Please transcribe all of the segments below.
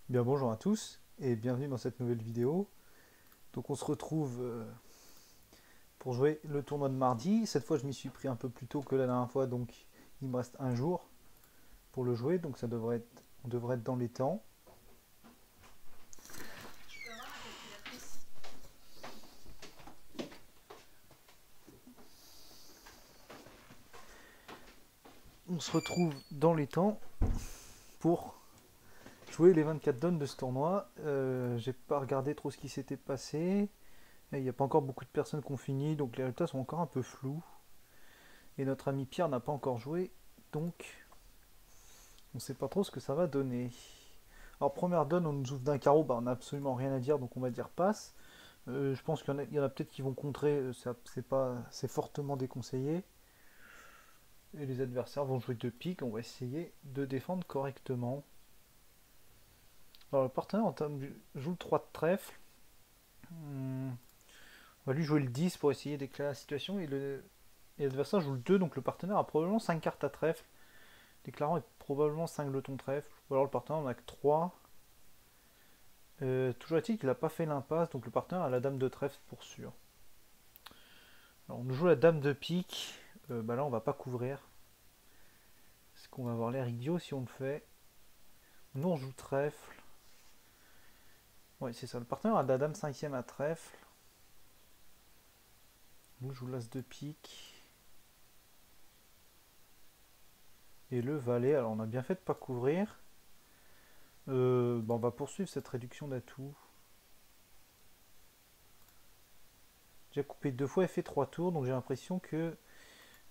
Bien bonjour à tous et bienvenue dans cette nouvelle vidéo. Donc on se retrouve pour jouer le tournoi de mardi. Cette fois je m'y suis pris un peu plus tôt que la dernière fois, donc il me reste un jour pour le jouer, donc on devrait être dans les temps. On se retrouve dans les temps pour jouer les 24 donnes de ce tournoi. J'ai pas regardé trop ce qui s'était passé. Il n'y a pas encore beaucoup de personnes qui ont fini, donc les résultats sont encore un peu flous. Et notre ami Pierre n'a pas encore joué, donc on ne sait pas trop ce que ça va donner. Alors première donne, on nous ouvre d'un carreau, bah, on n'a absolument rien à dire, donc on va dire passe. Je pense qu'il y en a peut-être qui vont contrer, c'est fortement déconseillé. Et les adversaires vont jouer deux piques, on va essayer de défendre correctement. Alors le partenaire joue le 3 de trèfle. On va lui jouer le 10 pour essayer d'éclairer la situation. Et l'adversaire joue le 2, donc le partenaire a probablement 5 cartes à trèfle. Déclarant est probablement 5 jetons trèfle. Ou alors le partenaire en a que 3. Toujours est-il qu'il n'a pas fait l'impasse, donc le partenaire a la dame de trèfle pour sûr. Alors on joue la dame de pique, bah là on va pas couvrir. Est-ce qu'on va avoir l'air idiot si on le fait? Nous on joue trèfle. Ouais c'est ça, le partenaire a la dame cinquième à trèfle. Nous on joue l'as de pique. Et le valet, alors on a bien fait de pas couvrir. Bah on va poursuivre cette réduction d'atout. J'ai coupé deux fois et fait 3 tours, donc j'ai l'impression que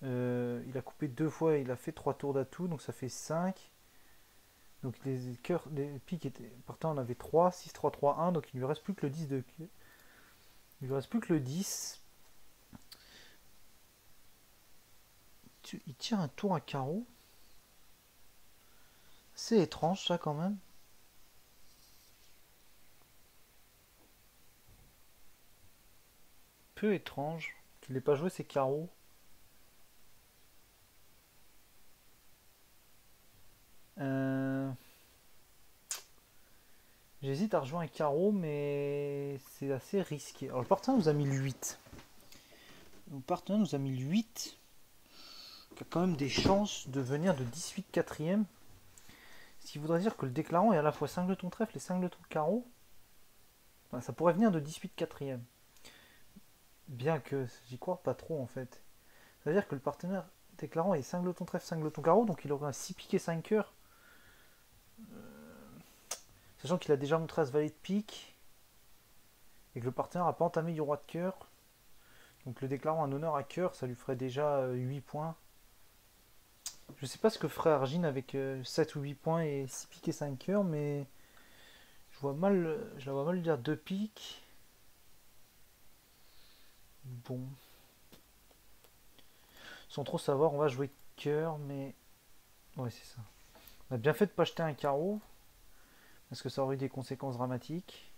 il a coupé deux fois et il a fait 3 tours d'atout, donc ça fait 5. Donc les piques étaient. Pourtant on avait 3, 6, 3, 3, 1, donc il ne lui reste plus que le 10 de. Il lui reste plus que le 10. Il tire un tour à carreau. C'est étrange ça quand même. Peu étrange qu'il n'ait pas joué ses carreaux. Euh, J'hésite à rejoindre un carreau, mais c'est assez risqué. Alors le partenaire nous a mis le 8. Le partenaire nous a mis le 8. Il a quand même des chances de venir de 18 quatrième. Ce qui voudrait dire que le déclarant est à la fois 5 jetons trèfle et 5 jetons carreau. Enfin, ça pourrait venir de 18 quatrième. Bien que j'y crois pas trop en fait. C'est-à-dire que le partenaire déclarant est 5 jetons trèfle, 5 jetons carreau, donc il aurait un 6 piqué 5 cœurs. Sachant qu'il a déjà montré à ce valet de pique. Et que le partenaire n'a pas entamé du roi de cœur. Donc le déclarant un honneur à cœur, ça lui ferait déjà 8 points. Je sais pas ce que ferait Argine avec 7 ou 8 points et 6 piques et 5 cœurs, mais je la vois mal dire 2 piques. Bon. Sans trop savoir, on va jouer cœur, mais. Ouais, c'est ça. On a bien fait de pas jeter un carreau, parce que ça aurait eu des conséquences dramatiques.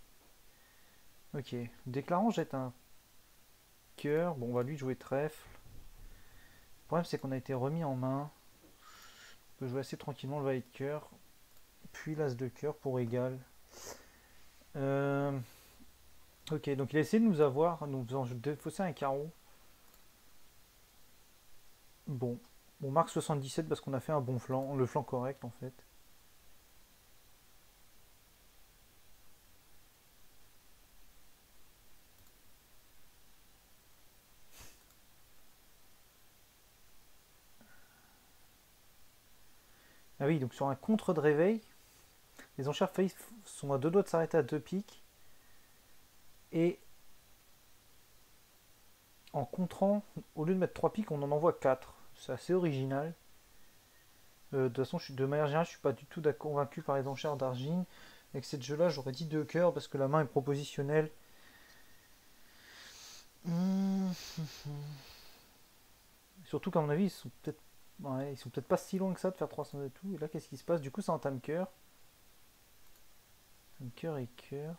Ok. Déclarant jette un cœur. Bon, on va lui jouer trèfle. Le problème, c'est qu'on a été remis en main. On peut jouer assez tranquillement le valet de cœur. Puis l'as de cœur pour égal. Euh, Ok, donc il a essayé de nous avoir, nous faisant défausser un carreau. Bon, on marque 77 parce qu'on a fait un bon flanc, le flanc correct en fait. Ah oui, donc sur un contre de réveil, les enchères faillies sont à deux doigts de s'arrêter à deux piques. Et en contrant, au lieu de mettre 3 piques, on en envoie 4. C'est assez original. De toute façon, de manière générale, je suis pas du tout convaincu par les enchères d'Argine. Avec cette jeu-là, j'aurais dit 2 cœurs parce que la main est propositionnelle. Surtout qu'à mon avis, ils sont peut-être pas si loin que ça de faire 300 et tout. Et là, qu'est-ce qui se passe? Du coup, ça entame cœur. Cœur et cœur.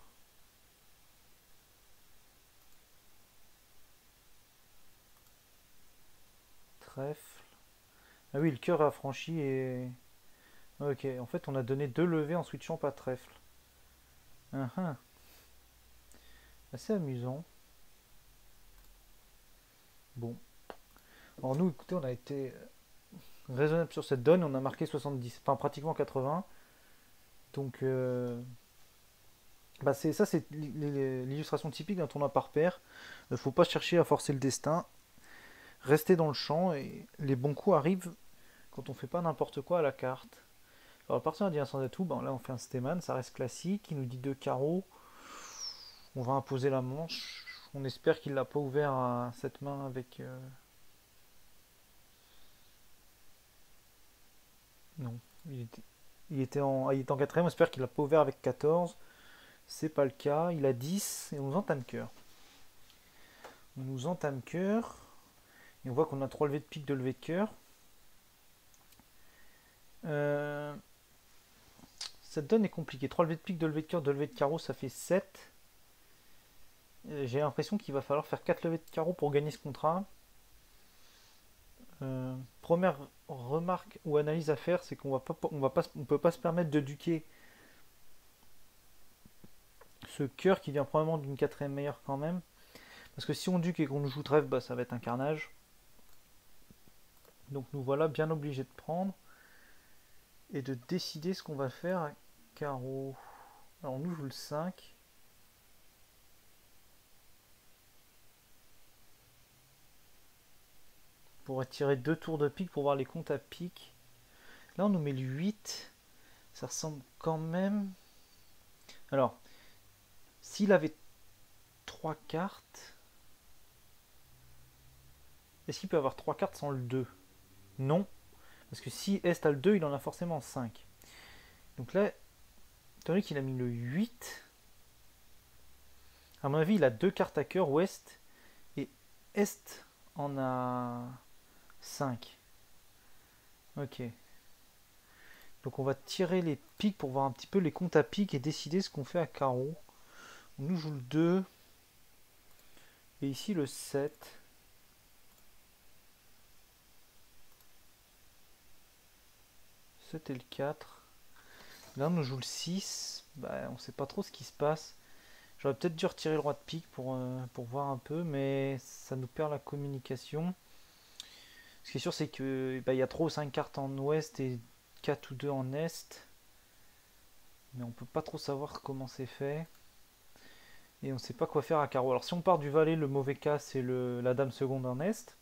Trèfle. Ah oui, le cœur a franchi et. Ok, en fait, on a donné deux levées en switchant pas trèfle. Ah, assez amusant. Bon. Alors nous, écoutez, on a été raisonnable sur cette donne. On a marqué 70. Enfin, pratiquement 80. Donc, bah ça, c'est l'illustration typique d'un tournoi par paire. Faut pas chercher à forcer le destin. Rester dans le champ et les bons coups arrivent quand on fait pas n'importe quoi à la carte. Alors, à partir d'un dit un sans atout, ben là on fait un Steman, ça reste classique. Il nous dit deux carreaux. On va imposer la manche. On espère qu'il l'a pas ouvert à cette main avec. Non, il était en quatrième. On espère qu'il l'a pas ouvert avec 14. C'est pas le cas. Il a 10 et on nous entame cœur. On nous entame cœur. Et on voit qu'on a 3 levées de pique, 2 levées de cœur. Euh, Cette donne est compliquée. 3 levées de pique, 2 levées de cœur, 2 levées de carreau, ça fait 7. J'ai l'impression qu'il va falloir faire 4 levées de carreau pour gagner ce contrat. Première remarque ou analyse à faire, c'est qu'on on peut pas se permettre de duquer ce cœur qui vient probablement d'une quatrième meilleure quand même. Parce que si on duque et qu'on nous joue trèfle, bah, ça va être un carnage. Donc nous voilà bien obligés de prendre et de décider ce qu'on va faire à carreau. Alors on nous joue le 5. Pour tirer 2 tours de pique pour voir les comptes à pique. Là on nous met le 8. Ça ressemble quand même. Alors, s'il avait 3 cartes, est-ce qu'il peut avoir 3 cartes sans le 2? Non. Parce que si Est a le 2, il en a forcément 5. Donc là, étant donné qu'il a mis le 8, à mon avis, il a 2 cartes à cœur, Ouest, et Est en a 5. Ok. Donc on va tirer les piques pour voir un petit peu les comptes à pique et décider ce qu'on fait à carreau. On nous joue le 2. Et ici le 7. Et le 4. Là on nous joue le 6. Bah, on sait pas trop ce qui se passe. J'aurais peut-être dû retirer le roi de pique pour voir un peu, mais ça nous perd la communication. Ce qui est sûr, c'est que bah, y a trop ou 5 cartes en ouest et 4 ou 2 en est. Mais on peut pas trop savoir comment c'est fait. Et on sait pas quoi faire à carreau. Alors si on part du valet, le mauvais cas c'est la dame seconde en est.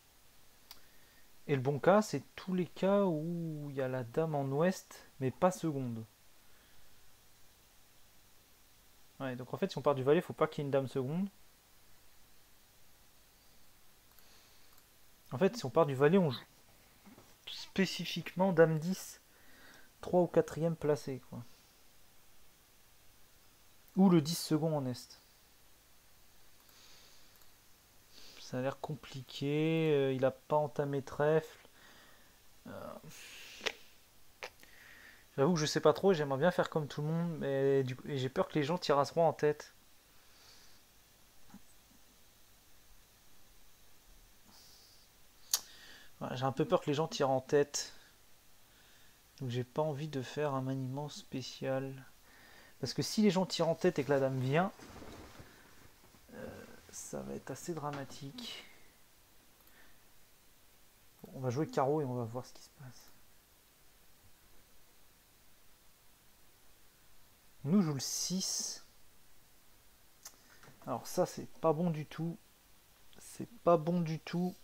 Et le bon cas c'est tous les cas où il y a la dame en ouest, mais pas seconde. Ouais, donc en fait si on part du valet, il faut pas qu'il y ait une dame seconde. En fait si on part du valet, on joue spécifiquement dame 10, 3 ou 4ème placé, quoi. Ou le 10 second en est. Ça a l'air compliqué, il a pas entamé trèfle. Euh, J'avoue que je sais pas trop, j'aimerais bien faire comme tout le monde, mais et j'ai peur que les gens tirent à ce roi en tête. Ouais, j'ai un peu peur que les gens tirent en tête. Donc j'ai pas envie de faire un maniement spécial. Parce que si les gens tirent en tête et que la dame vient, ça va être assez dramatique. Bon, on va jouer carreau et on va voir ce qui se passe. On nous joue le 6. Alors ça c'est pas bon du tout. C'est pas bon du tout.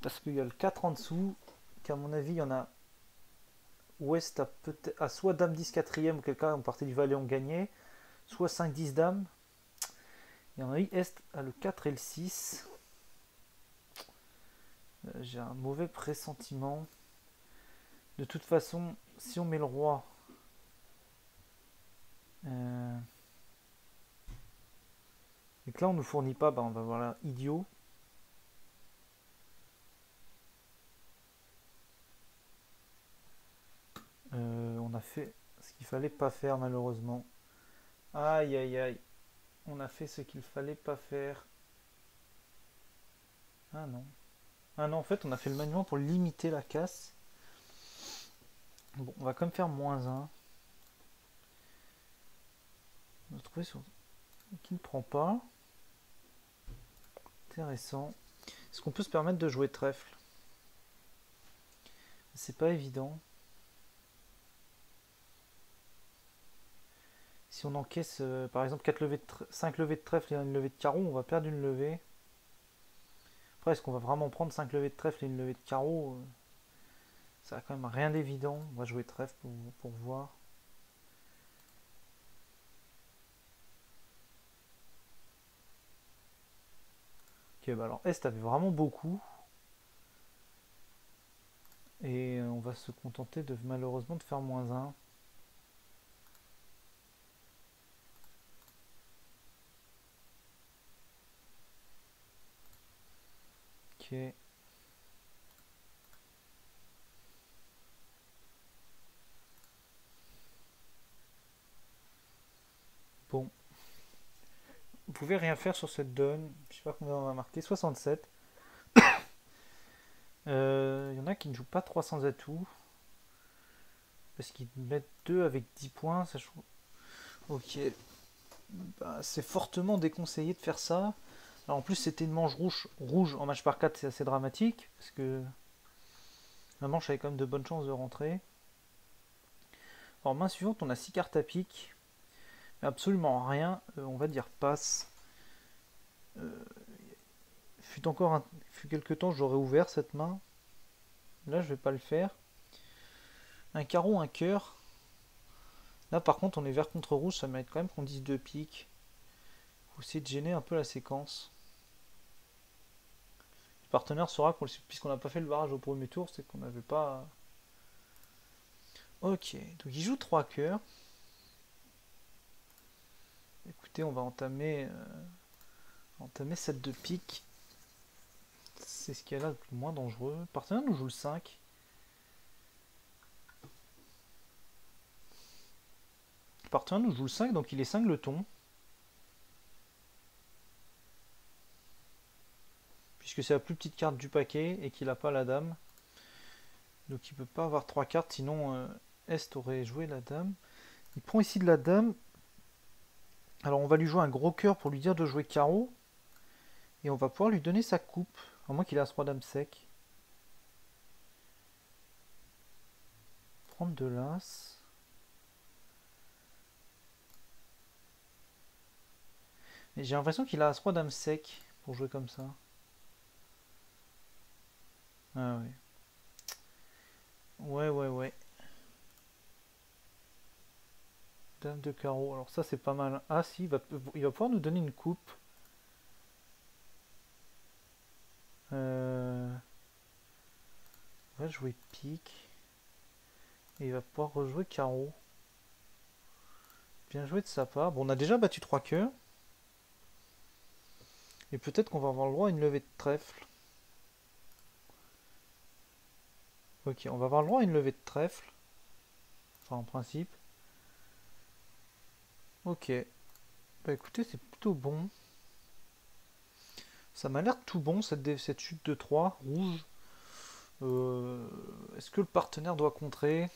Parce qu'il y a le 4 en dessous. Qu'à mon avis il y en a. Ouest a peut-être. Ah, soit dame 10 quatrième, auquel cas on partait du valet on gagnait. Soit 5 10 dames. Et en avis Est a le 4 et le 6. J'ai un mauvais pressentiment. De toute façon, si on met le roi, et que là on ne nous fournit pas, bah on va voir là idiot. On a fait ce qu'il fallait pas faire malheureusement. Aïe aïe aïe. On a fait ce qu'il fallait pas faire. Ah non. Ah non, en fait on a fait le maniement pour limiter la casse. Bon, on va quand même faire -1. retrouver sur... qui ne prend pas. Intéressant. Est-ce qu'on peut se permettre de jouer trèfle? C'est pas évident. Si on encaisse par exemple 5 levées de trèfle et une levée de carreau, on va perdre une levée. Après, est-ce qu'on va vraiment prendre 5 levées de trèfle et une levée de carreau? Ça a quand même rien d'évident. On va jouer trèfle pour voir. Ok, bah alors Est avait vraiment beaucoup. Et on va se contenter de malheureusement de faire -1. Ok. Bon. Vous pouvez rien faire sur cette donne. Je sais pas combien on va marquer. 67. Il y en a qui ne jouent pas 300 atouts. Parce qu'ils mettent 2 avec 10 points. Ça, ok. Bah, c'est fortement déconseillé de faire ça. Alors, en plus, c'était une manche rouge en match par 4, c'est assez dramatique. Parce que la manche avait quand même de bonnes chances de rentrer. Alors, main suivante, on a 6 cartes à pique. Mais absolument rien. On va dire passe. Fut quelques temps, j'aurais ouvert cette main. Là, je vais pas le faire. Un carreau, un cœur. Là, par contre, on est vert contre rouge. Ça mérite quand même qu'on dise 2 piques. Faut essayer de gêner un peu la séquence. Le partenaire saura qu'on, puisqu'on n'a pas fait le barrage au premier tour, c'est qu'on n'avait pas... Ok, donc il joue 3 cœurs. Écoutez, on va entamer 7 de pique. C'est ce qu'il y a là le moins dangereux. Le partenaire nous joue le 5. Le partenaire nous joue le 5, donc il est 5 le ton. Puisque c'est la plus petite carte du paquet et qu'il n'a pas la dame. Donc il ne peut pas avoir 3 cartes, sinon Est aurait joué la dame. Il prend ici de la dame. Alors on va lui jouer un gros cœur pour lui dire de jouer carreau. Et on va pouvoir lui donner sa coupe. À moins qu'il ait As-Roi Dame sec. Prendre de l'As. Mais j'ai l'impression qu'il a As-Roi Dame sec pour jouer comme ça. Ah ouais. Ouais. Dame de carreau. Alors ça c'est pas mal. Ah si, il va pouvoir nous donner une coupe. On va jouer pique. Et il va pouvoir rejouer carreau. Bien joué de sa part. Bon, on a déjà battu 3 cœurs. Et peut-être qu'on va avoir le droit à une levée de trèfle. Ok, on va avoir le droit à une levée de trèfle. Enfin, en principe. Ok. Bah écoutez, c'est plutôt bon. Ça m'a l'air tout bon, cette chute de 3, rouge. Est-ce que le partenaire doit contrer?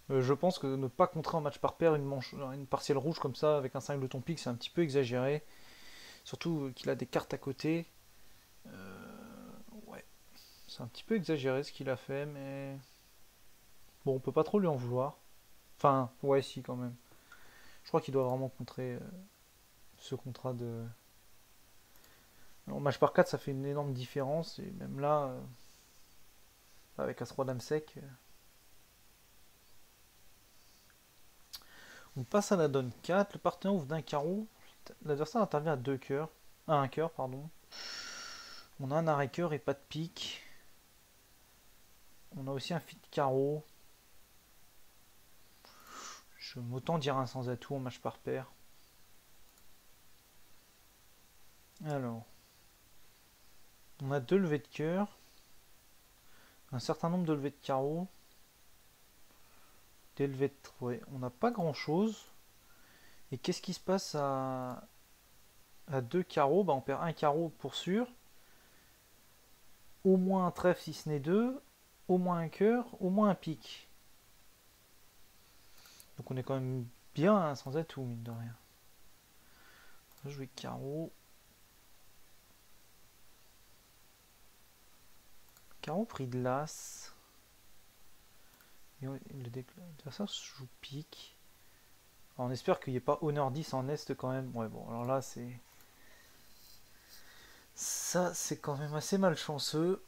Je pense que ne pas contrer en match par paire une partielle rouge comme ça, avec un 5 de ton pique, c'est un petit peu exagéré. Surtout qu'il a des cartes à côté. Ouais, c'est un petit peu exagéré ce qu'il a fait, mais... Bon, on peut pas trop lui en vouloir. Enfin, ouais, si, quand même. Je crois qu'il doit vraiment contrer ce contrat de... En match par 4, ça fait une énorme différence, et même là, avec As-Roi Dame sec... On passe à la donne 4, le partenaire ouvre d'un carreau, l'adversaire intervient à 2 cœurs, à un cœur, pardon. On a un arrêt cœur et pas de pique. On a aussi un fit de carreau. Je m'autant dire un sans atout en match par paire. Alors, on a 2 levées de cœur, un certain nombre de levées de carreau, des levées de... Ouais, on n'a pas grand chose. Et qu'est-ce qui se passe à 2 carreaux? Bah, on perd un carreau pour sûr. Au moins un trèfle si ce n'est 2. Au moins un cœur, au moins un pique. Donc on est quand même bien hein, sans atout, mine de rien. On va jouer carreau. Carreau pris de l'as. L'adversaire joue pique. Alors, on espère qu'il n'y ait pas honneur 10 en est quand même. Ouais, bon, alors là, c'est. Ça, c'est quand même assez malchanceux.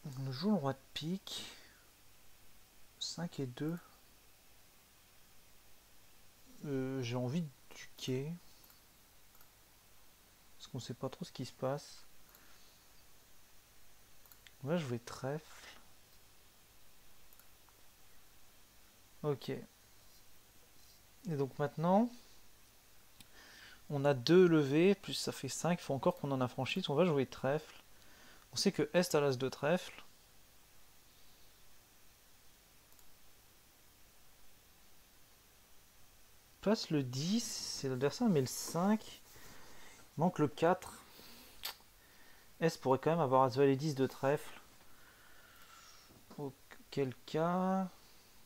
On joue le roi de pique. 5 et 2. J'ai envie de duquer. Parce qu'on sait pas trop ce qui se passe. Là, je vais trèfle. Ok. Et donc maintenant, on a 2 levées, plus ça fait 5. Il faut encore qu'on en affranchisse. On va jouer trèfle. On sait que Est a l'as de trèfle. Passe le 10, c'est l'adversaire met le 5. Il manque le 4. S pourrait quand même avoir As valet 10 de trèfle. Auquel cas,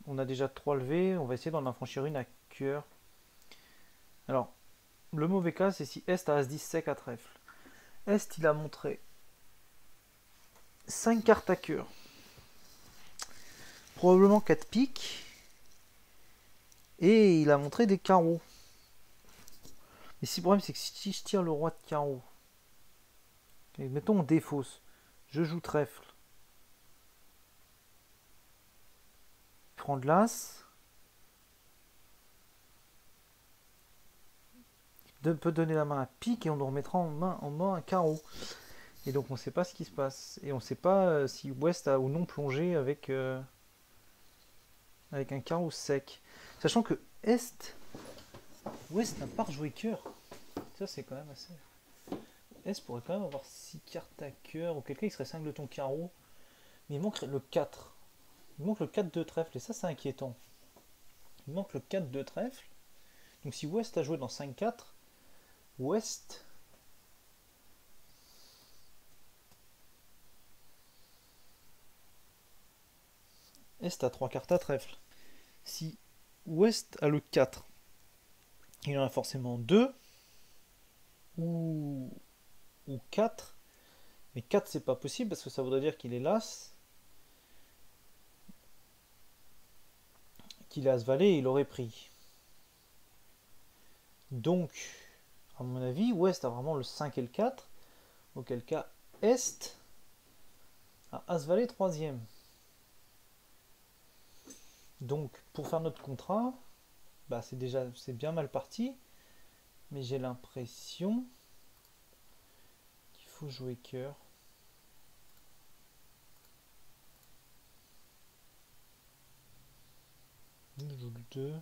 on a déjà 3 levées. On va essayer d'en affranchir une à cœur. Alors, le mauvais cas, c'est si Est a As 10 sec à trèfle. Est, il a montré 5 cartes à cœur. Probablement 4 piques. Et il a montré des carreaux. Mais si le problème, c'est que si je tire le roi de carreau, et mettons on défausse, je joue trèfle, il prend de l'as, il peut donner la main à pique et on nous remettra en main un carreau. Et donc on ne sait pas ce qui se passe. Et on ne sait pas si Ouest a ou non plongé avec un carreau sec. Sachant que Ouest n'a pas rejoué cœur. Ça c'est quand même assez... Est pourrait quand même avoir 6 cartes à cœur, ou quelqu'un il serait singleton carreau, mais il manque le 4. Il manque le 4 de trèfle, et ça c'est inquiétant. Il manque le 4 de trèfle. Donc si Ouest a joué dans 5-4, Ouest Est a 3 cartes à trèfle. Si Ouest a le 4, il en a forcément 2 ou 4. Mais 4 c'est pas possible parce que ça voudrait dire qu'il est l'As, qu'il est As valet et il aurait pris. Donc, à mon avis, Ouest a vraiment le 5 et le 4, auquel cas Est a As valet 3ème. Donc, pour faire notre contrat, bah c'est bien mal parti, mais j'ai l'impression qu'il faut jouer cœur. Je joue le 2.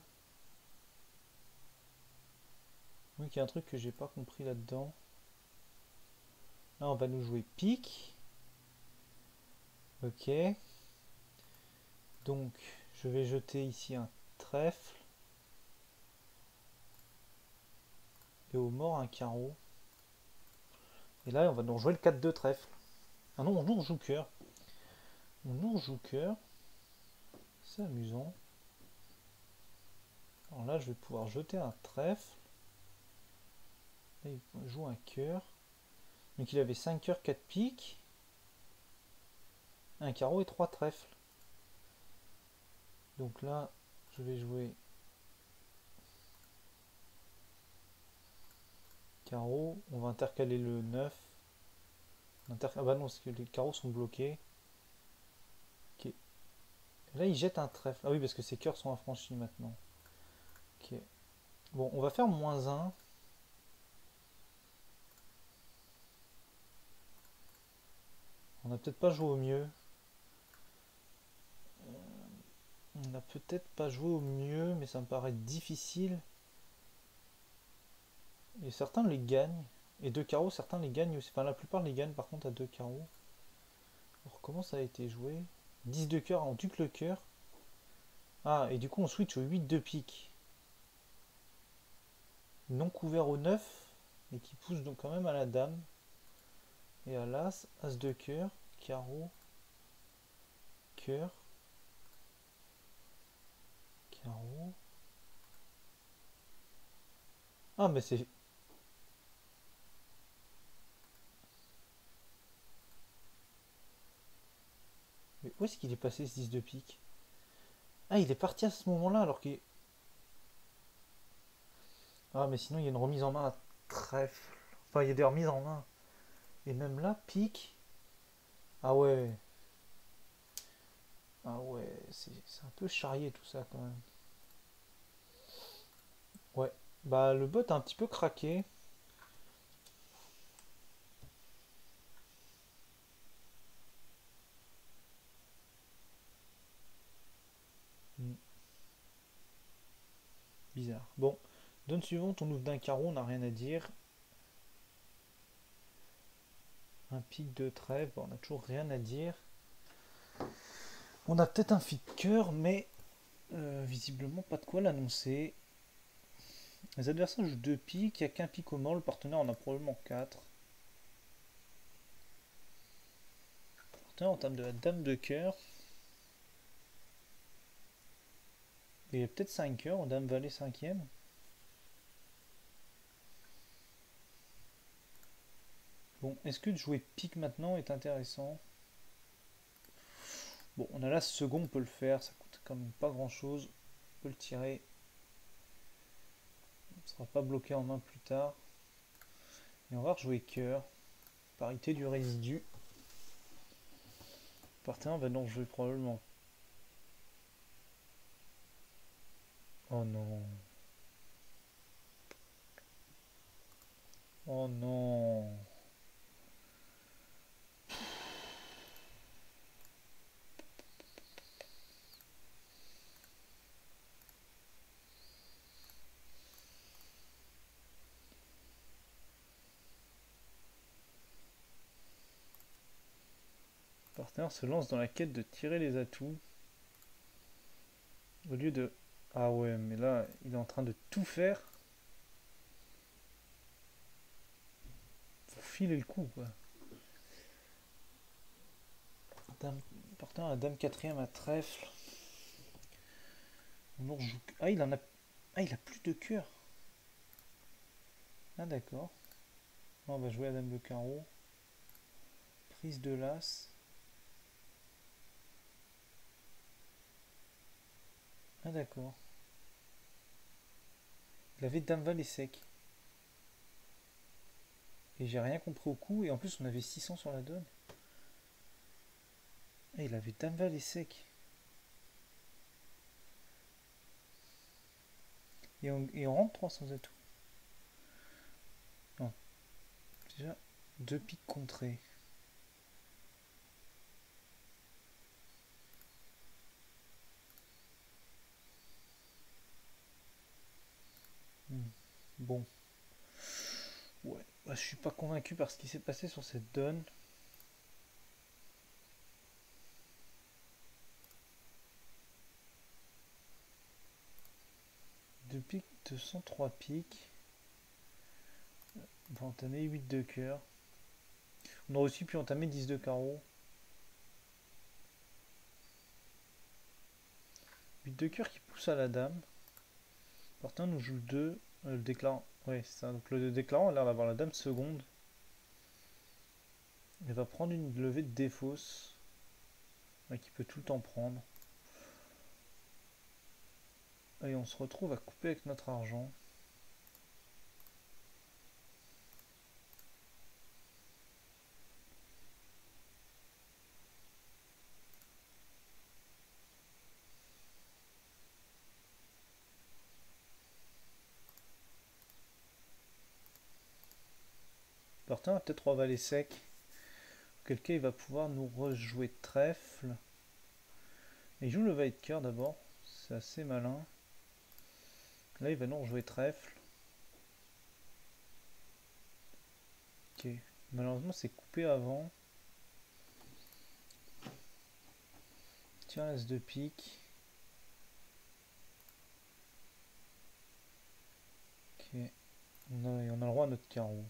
Oui, il y a un truc que j'ai pas compris là-dedans. Là, on va nous jouer pique. Ok. Donc, je vais jeter ici un trèfle. Et au mort, un carreau. Et là, on va donc jouer le 4 de trèfle. Ah non, on joue cœur. On joue cœur. C'est amusant. Alors là, je vais pouvoir jeter un trèfle. Là, il joue un cœur. Donc il avait 5 cœurs, 4 piques. Un carreau et 3 trèfles. Donc là, je vais jouer carreau. On va intercaler le 9. Ah bah non, parce que les carreaux sont bloqués. Ok. Là, il jette un trèfle. Ah oui, parce que ses cœurs sont affranchis maintenant. Ok. Bon, on va faire -1. On n'a peut-être pas joué au mieux. On n'a peut-être pas joué au mieux, mais ça me paraît difficile. Et certains les gagnent. Et 2 carreaux, certains les gagnent aussi. Enfin, la plupart les gagnent par contre à 2 carreaux. Alors, comment ça a été joué? 10 de cœur, on duque le cœur. Ah, et du coup, on switch au 8 de pique. Non couvert au 9, mais qui pousse donc quand même à la dame. Et à l'as, as de cœur, carreau, cœur, carreau. Ah, mais c'est... Mais où est-ce qu'il est passé ce 10 de pique? Ah, il est parti à ce moment-là alors qu'il... Ah, mais sinon, il y a une remise en main à trèfle. Enfin, il y a des remises en main. Et même là, pique. Ah ouais. Ah ouais, c'est un peu charrié tout ça quand même. Ouais. Bah, le bot a un petit peu craqué. Hmm, bizarre. Bon, donne suivante, on ouvre d'un carreau, on n'a rien à dire. Un pic de trèfle, bon, on n'a toujours rien à dire. On a peut-être un fit cœur, mais visiblement pas de quoi l'annoncer. Les adversaires jouent deux piques, il n'y a qu'un pic au mort, le partenaire en a probablement 4. Le partenaire entame de la dame de cœur. Et il y a peut-être 5 cœurs, dame valet 5ème. Bon, est-ce que de jouer pique maintenant est intéressant? Bon, on a là ce second, on peut le faire, ça coûte quand même pas grand-chose. On peut le tirer, on ne sera pas bloqué en main plus tard. Et on va rejouer cœur, parité du résidu. Le partenaire va donc jouer probablement. Oh non. Oh non. Le partenaire se lance dans la quête de tirer les atouts. Au lieu de... Ah ouais, mais là, il est en train de tout faire pour filer le coup, quoi. Dame... Partenaire à dame 4ème à trèfle. On joue... Ah, il en a... Ah, il a plus de cœur. Ah, d'accord. On va jouer à dame de carreau. Prise de l'as. Ah, d'accord. Il avait dame valet sec. Et j'ai rien compris au coup. Et en plus, on avait 600 sur la donne. Ah, il avait dame valet sec. Et on rentre 300 atouts. Non, déjà, deux piques contrées. Hmm. Bon. Ouais. Bah, je suis pas convaincu par ce qui s'est passé sur cette donne. Deux piques, 203 piques. On va entamer 8 de cœur. On aurait aussi pu entamer 10 de carreau. 8 de cœur qui pousse à la dame. Partant nous joue 2. Le déclarant. Ouais, c'est ça. Donc le déclarant a l'air d'avoir la dame seconde. Il va prendre une levée de défausse. Ouais, qui peut tout le temps prendre. Et on se retrouve à couper avec notre argent. Partant a peut-être 3 valets secs. Auquel cas il va pouvoir nous rejouer trèfle. Et il joue le valet de cœur d'abord. C'est assez malin. Là il va nous rejouer trèfle. Ok. Malheureusement c'est coupé avant. Tiens, as de pique. Ok. On a le droit à notre carreau.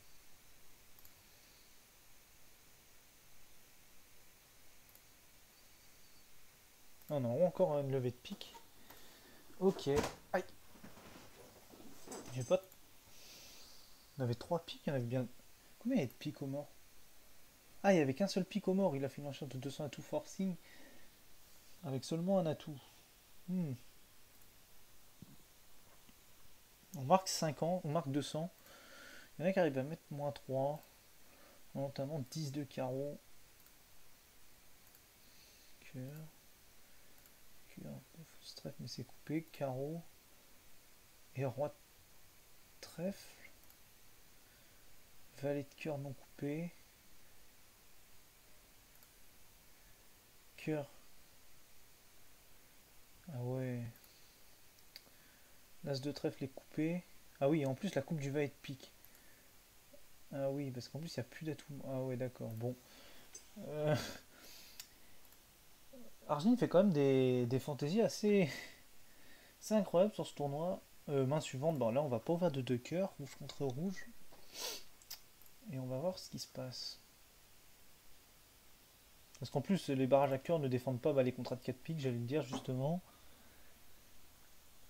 Ah, on a encore une levée de pique. Ok. Aïe. J'ai pas. On avait 3 pics, il y en avait bien. Combien il y a de pics au mort? Ah, il y avait qu'un seul pic au mort, il a fait une enchère de 200 atouts forcing avec seulement un atout. Hmm. On marque 50, on marque 200. Il y en a qui arrivent à mettre moins 3, notamment 10 de carreau. Cœur, cœur, trèfle, mais c'est coupé. Carreau et roi de trèfle. Valet de cœur non coupé. Cœur. Ah ouais. L'as de trèfle est coupé. Ah oui, en plus la coupe du valet de pique. Ah oui, parce qu'en plus il n'y a plus d'atouts. Ah ouais, d'accord. Bon. Euh, Argine fait quand même des fantaisies assez, assez incroyables sur ce tournoi. Main suivante, bon là on va pas ouvrir de 2 cœurs, rouge contre rouge. Et on va voir ce qui se passe. Parce qu'en plus les barrages à cœur ne défendent pas les contrats de 4 piques, j'allais le dire justement.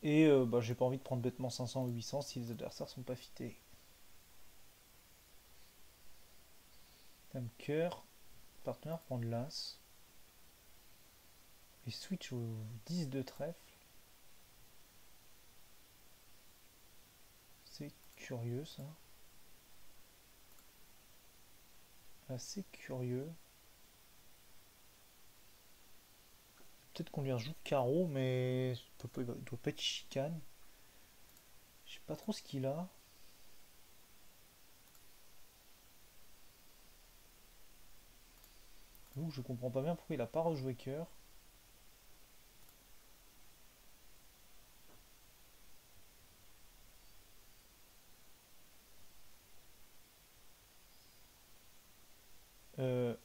Et j'ai pas envie de prendre bêtement 500 ou 800 si les adversaires sont pas fités. Dame cœur, partenaire prend de l'as. Et switch au 10 de trèfle. C'est curieux ça. Assez curieux. Peut-être qu'on lui rejoue carreau, mais il doit pas être chicane. Je sais pas trop ce qu'il a. Donc je comprends pas bien pourquoi il a pas rejoué cœur. Euh,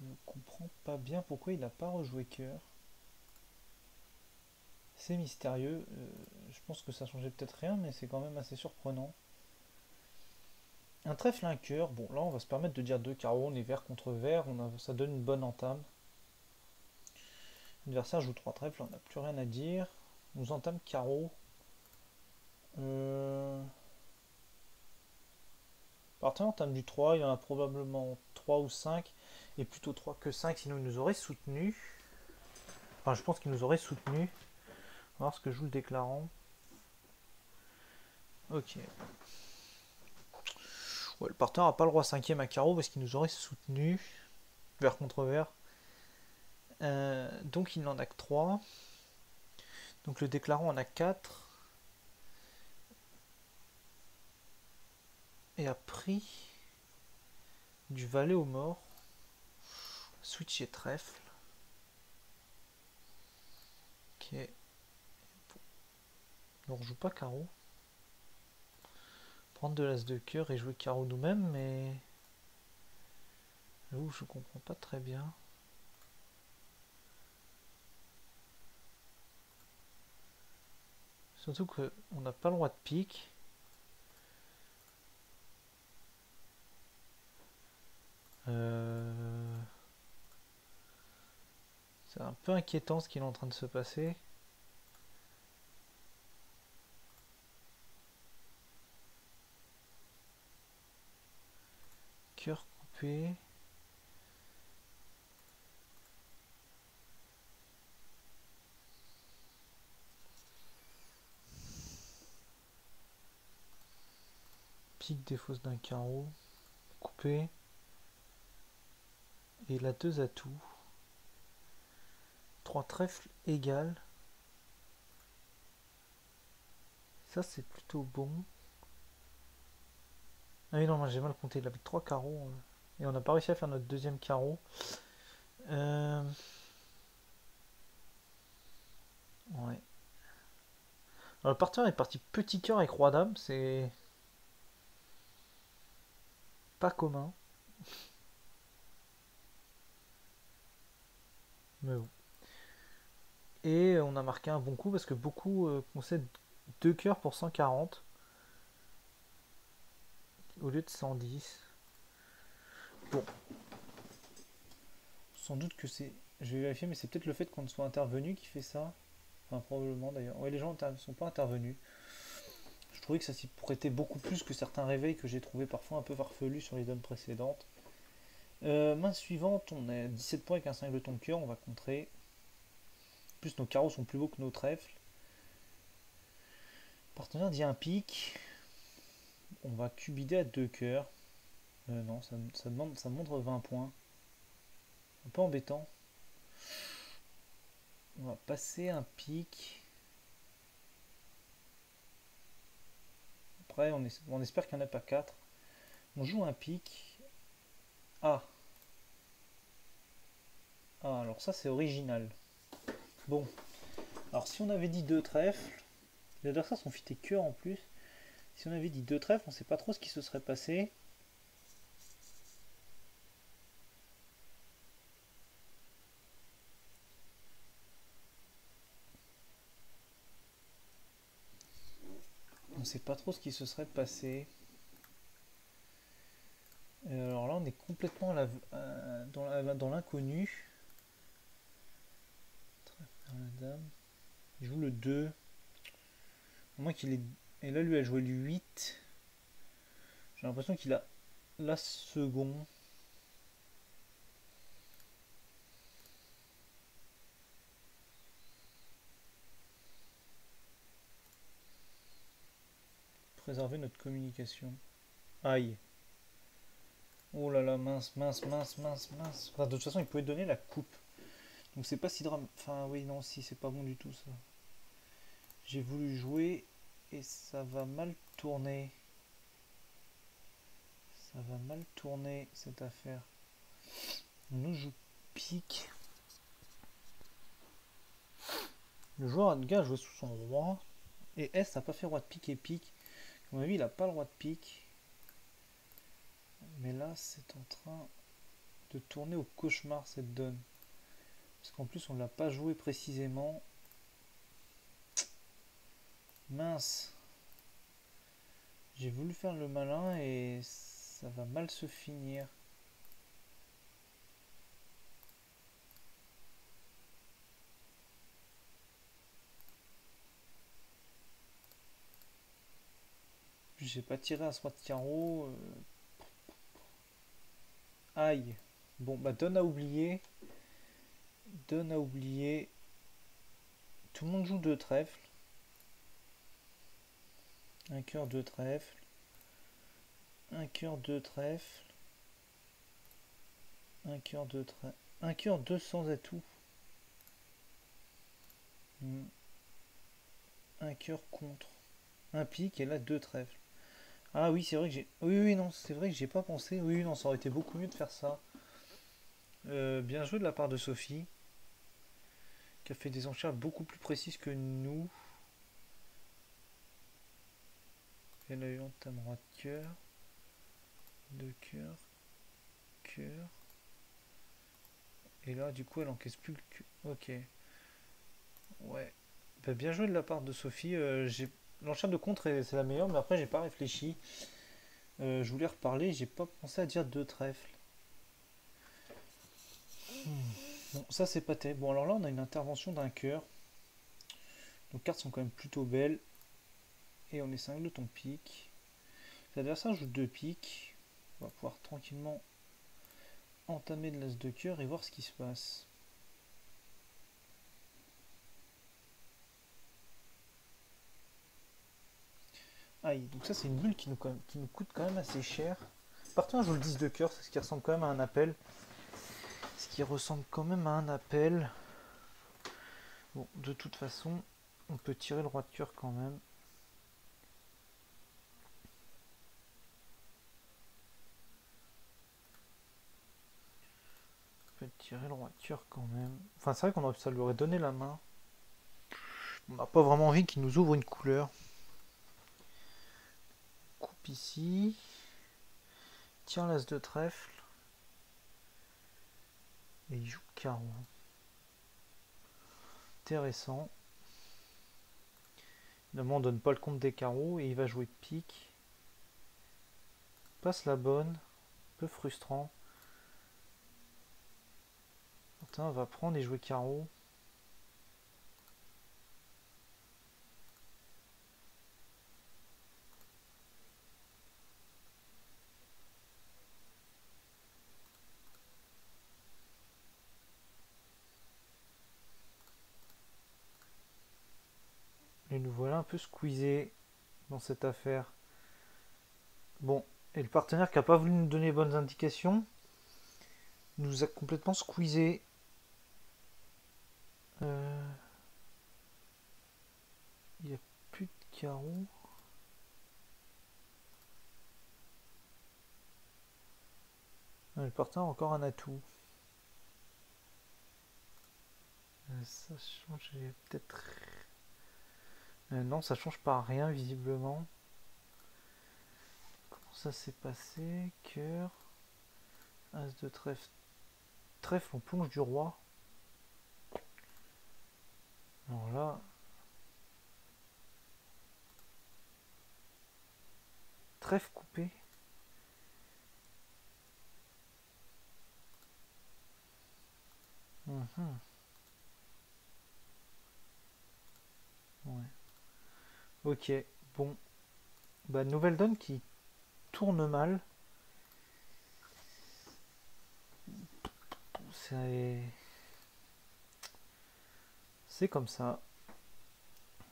je comprends pas bien pourquoi il a pas rejoué cœur. C'est mystérieux. Je pense que ça changeait peut-être rien, mais c'est quand même assez surprenant. Un trèfle, un cœur. Bon, là, on va se permettre de dire 2 carreaux. On est vert contre vert. Ça donne une bonne entame. L'adversaire joue 3 trèfles. On n'a plus rien à dire. On nous entame carreau. Partant entame du 3. Il y en a probablement 3 ou 5. Et plutôt 3 que 5. Sinon, il nous aurait soutenu. Enfin, je pense qu'il nous aurait soutenu. On va voir ce que joue le déclarant. Ok. Ouais, le partenaire n'a pas le roi 5ème à carreau parce qu'il nous aurait soutenu. Vert contre vert. Donc il n'en a que 3. Donc le déclarant en a 4. Et a pris du valet au mort. Switch et trèfle. Ok. Donc on joue pas carreau. Prendre de l'as de cœur et jouer carreau nous-mêmes, mais je comprends pas très bien. Surtout qu'on n'a pas le roi de pique. C'est un peu inquiétant ce qui est en train de se passer. Cœur coupé. Pique défausse d'un carreau. Coupé. Et il a 2 atouts. 3 trèfles égales. Ça c'est plutôt bon. Ah oui non, moi j'ai mal compté, il avait 3 carreaux. Et on n'a pas réussi à faire notre deuxième carreau. Ouais. Alors, le partenaire est parti petit cœur avec roi dame, c'est pas commun. Mais bon. Et on a marqué un bon coup parce que beaucoup concèdent 2 cœurs pour 140 au lieu de 110. Bon, sans doute que c'est. Je vais vérifier, mais c'est peut-être le fait qu'on soit intervenu qui fait ça. Enfin, probablement d'ailleurs. Ouais, les gens ne sont pas intervenus. Je trouvais que ça s'y prêtait beaucoup plus que certains réveils que j'ai trouvé parfois un peu farfelus sur les donnes précédentes. Main suivante, on a 17 points avec un singleton de cœur, on va contrer. En plus, nos carreaux sont plus beaux que nos trèfles. Partenaire dit un pic. On va cubider à 2 cœurs. Non, ça montre 20 points. Un peu embêtant. On va passer un pic. Après, on espère qu'il n'y en a pas 4. On joue un pic. Ah. Ah, alors ça c'est original. Bon. Alors si on avait dit 2 trèfles, les adversaires sont fités cœur en plus. Si on avait dit 2 trèfles, on ne sait pas trop ce qui se serait passé. On ne sait pas trop ce qui se serait passé. Alors là, on est complètement dans l'inconnu. La dame. Il joue le 2. À moins qu'il ait... Et là, lui a joué le 8. J'ai l'impression qu'il a la second. Préserver notre communication. Aïe. Oh là là, mince. Enfin, de toute façon, il pouvait donner la coupe. Donc c'est pas si drame. Enfin, oui, non, si, c'est pas bon du tout ça. J'ai voulu jouer et ça va mal tourner. Ça va mal tourner cette affaire. On nous joue pique. Le joueur de gars a joué sous son roi. Et S n'a pas fait roi de pique et pique. À mon avis, il n'a pas le roi de pique. Mais là, c'est en train de tourner au cauchemar cette donne. Parce qu'en plus, on ne l'a pas joué précisément. Mince. J'ai voulu faire le malin et ça va mal se finir. Puis j'ai pas tiré à ce roi de carreau. Aïe. Bon, bah donne à oublier. Donne à oublier. Tout le monde joue 2 trèfles. Un cœur, 2 trèfles. Un cœur, 2 trèfles. Un cœur, 2 trèfles. Un cœur, 2 sans atout. Un cœur contre. Un pique et là 2 trèfles. Ah oui, c'est vrai que j'ai... Oui, non, c'est vrai que j'ai pas pensé. Oui, non, ça aurait été beaucoup mieux de faire ça. Bien joué de la part de Sophie, qui a fait des enchères beaucoup plus précises que nous. Elle a eu entame roi de cœur. 2 cœurs. Cœur. Et là, du coup, elle encaisse plus le cœur. Ok. Ouais. Bah, bien joué de la part de Sophie. L'enchère de contre, c'est la meilleure, mais après, j'ai pas réfléchi. Je voulais reparler, j'ai pas pensé à dire 2 trèfles. Bon, ça c'est pas terrible. Bon, alors là, on a une intervention d'un cœur. Nos cartes sont quand même plutôt belles. Et on est singleton pique. L'adversaire joue 2 piques. On va pouvoir tranquillement entamer de l'as de cœur et voir ce qui se passe. Aïe, donc ça c'est une bulle qui nous coûte quand même assez cher. Partant, je joue le 10 de cœur, c'est ce qui ressemble quand même à un appel. Ce qui ressemble quand même à un appel. Bon, de toute façon, on peut tirer le roi de cœur quand même. On peut tirer le roi de cœur quand même. Enfin, c'est vrai ça lui aurait donné la main. On n'a pas vraiment envie qu'il nous ouvre une couleur. Coupe ici. Tire l'as de trèfle. Et il joue carreau. Intéressant. Évidemment, on donne pas le compte des carreaux et il va jouer pique. Passe la bonne. Un peu frustrant. Martin va prendre et jouer carreau. Et nous voilà un peu squeezés dans cette affaire. Bon, et le partenaire qui n'a pas voulu nous donner les bonnes indications nous a complètement squeezés. Il n'y a plus de carreaux. Le partenaire a encore un atout. Ça change peut-être... non, ça change pas rien visiblement. Comment ça s'est passé? Cœur. As de trèfle. Trèfle, on plonge du roi. Alors là... Trèfle coupé. Ouais. Ok, bon. Bah, nouvelle donne qui tourne mal. C'est comme ça.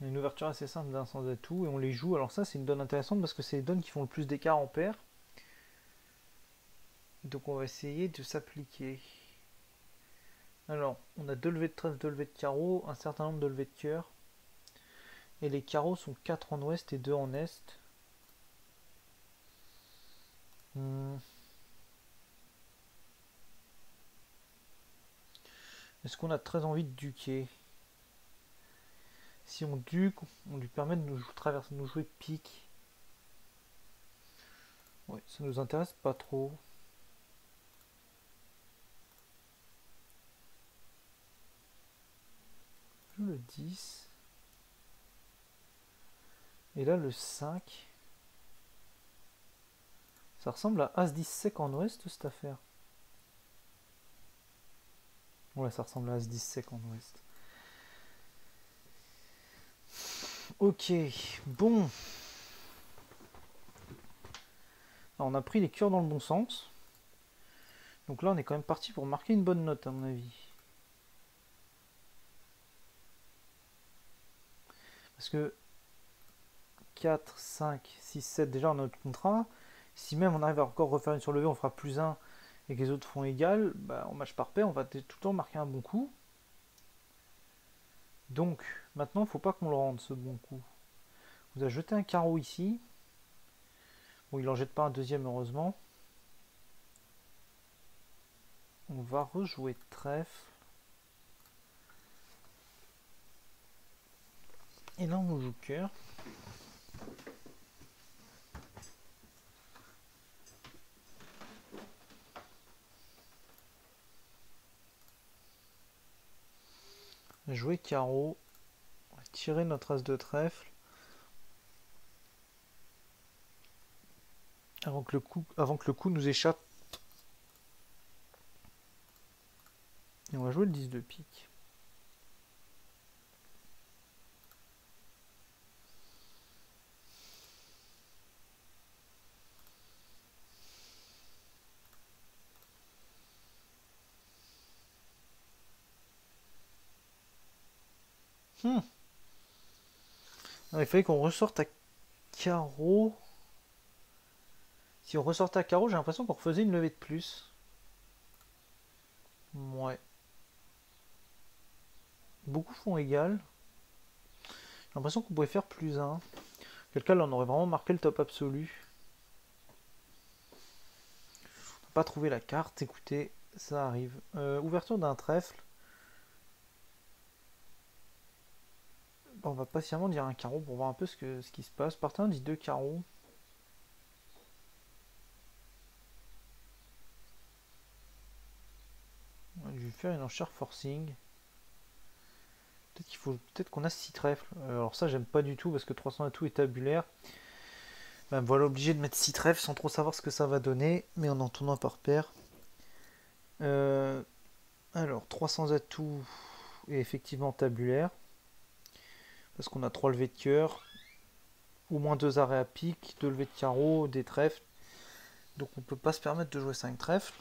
Il y a une ouverture assez simple d'un sans atout et on les joue. Alors ça c'est une donne intéressante parce que c'est les donnes qui font le plus d'écart en paire. Donc on va essayer de s'appliquer. Alors on a 2 levées de trèfle, 2 levées de carreau, un certain nombre de levées de cœur. Et les carreaux sont 4 en ouest et 2 en est. Est-ce qu'on a très envie de duquer? Si on duque, on lui permet de nous traverser, de nous jouer pique. Ouais, ça nous intéresse pas trop. Je joue le 10. Et là le 5. Ça ressemble à As-10 sec en ouest cette affaire. Ouais, ça ressemble à As-10 sec en ouest. Ok, bon. Alors, on a pris les cœurs dans le bon sens. Donc là, on est quand même parti pour marquer une bonne note, à mon avis. Parce que 4, 5, 6, 7, déjà on a notre contrat. Si même on arrive à encore refaire une surlevée, on fera plus 1 et que les autres font égal, bah, en match par paire, on va tout le temps marquer un bon coup. Donc, maintenant, il ne faut pas qu'on le rende, ce bon coup. On vous a jeté un carreau ici. Bon, il n'en jette pas un deuxième, heureusement. On va rejouer trèfle. Et là, on joue cœur. Jouer carreau. On va tirer notre as de trèfle. Avant que le coup nous échappe. Et on va jouer le 10 de pique. Alors, il fallait qu'on ressorte à carreau. Si on ressortait à carreau, j'ai l'impression qu'on refaisait une levée de plus. Ouais. Beaucoup font égal. J'ai l'impression qu'on pouvait faire plus 1. Quel cas là on aurait vraiment marqué le top absolu. On n'a pas trouvé la carte, écoutez, ça arrive. Ouverture d'un trèfle. Bon, on va patiemment dire un carreau pour voir un peu ce qui se passe. Partant dit 2 carreaux. On va lui faire une enchère forcing. Peut-être qu'on a 6 trèfles. Alors ça j'aime pas du tout parce que 300 atout est tabulaire. Ben, voilà, obligé de mettre 6 trèfles sans trop savoir ce que ça va donner, mais en tournant par paire. Alors 300 atouts est effectivement tabulaire. Parce qu'on a 3 levées de cœur, au moins 2 arrêts à pique, 2 levées de carreau, des trèfles. Donc on peut pas se permettre de jouer 5 trèfles.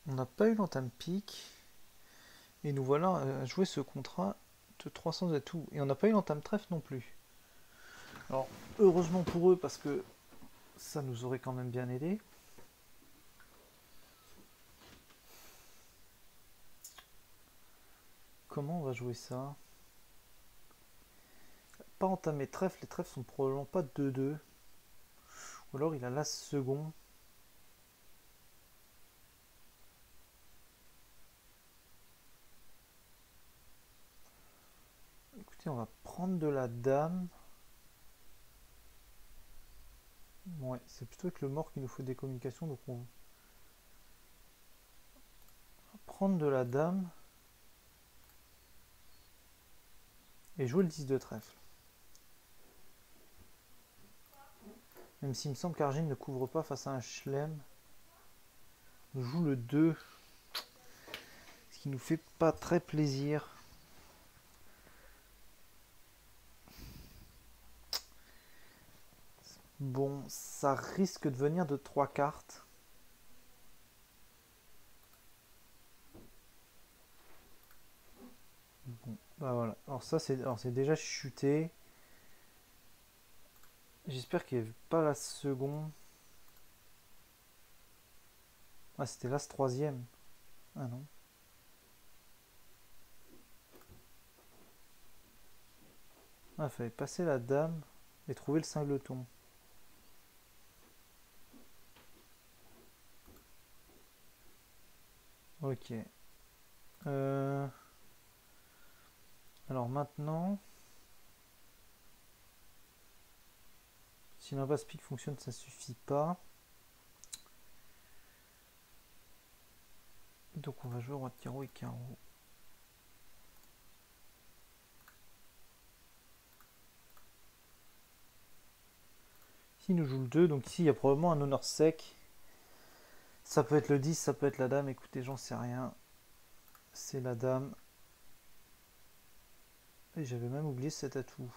On n'a pas eu l'entame pique. Et nous voilà à jouer ce contrat de 300 atouts. Et on n'a pas eu l'entame trèfle non plus. Alors, heureusement pour eux, parce que ça nous aurait quand même bien aidé. Comment on va jouer ça? Pas entamé trèfle, les trèfles sont probablement pas 2-2. Ou alors il a l'as second. Écoutez, on va prendre de la dame. Ouais, c'est plutôt avec le mort qu'il nous faut des communications, donc on va prendre de la dame et jouer le 10 de trèfle. Même s'il me semble qu'Argine ne couvre pas face à un Chelem. On joue le 2, ce qui nous fait pas très plaisir. Bon, ça risque de venir de 3 cartes. Bon, bah voilà. Alors ça, c'est déjà chuté. J'espère qu'il n'y avait pas la seconde. Ah, c'était l'as troisième. Ah non. Ah, il fallait passer la dame et trouver le singleton. Ok. Alors maintenant, si l'impasse pique fonctionne, ça suffit pas. Donc on va jouer roi de carreau et carreau. Ici il nous joue le 2, donc ici il y a probablement un honneur sec. Ça peut être le 10, ça peut être la dame, écoutez, j'en sais rien. C'est la dame. Et j'avais même oublié cet atout.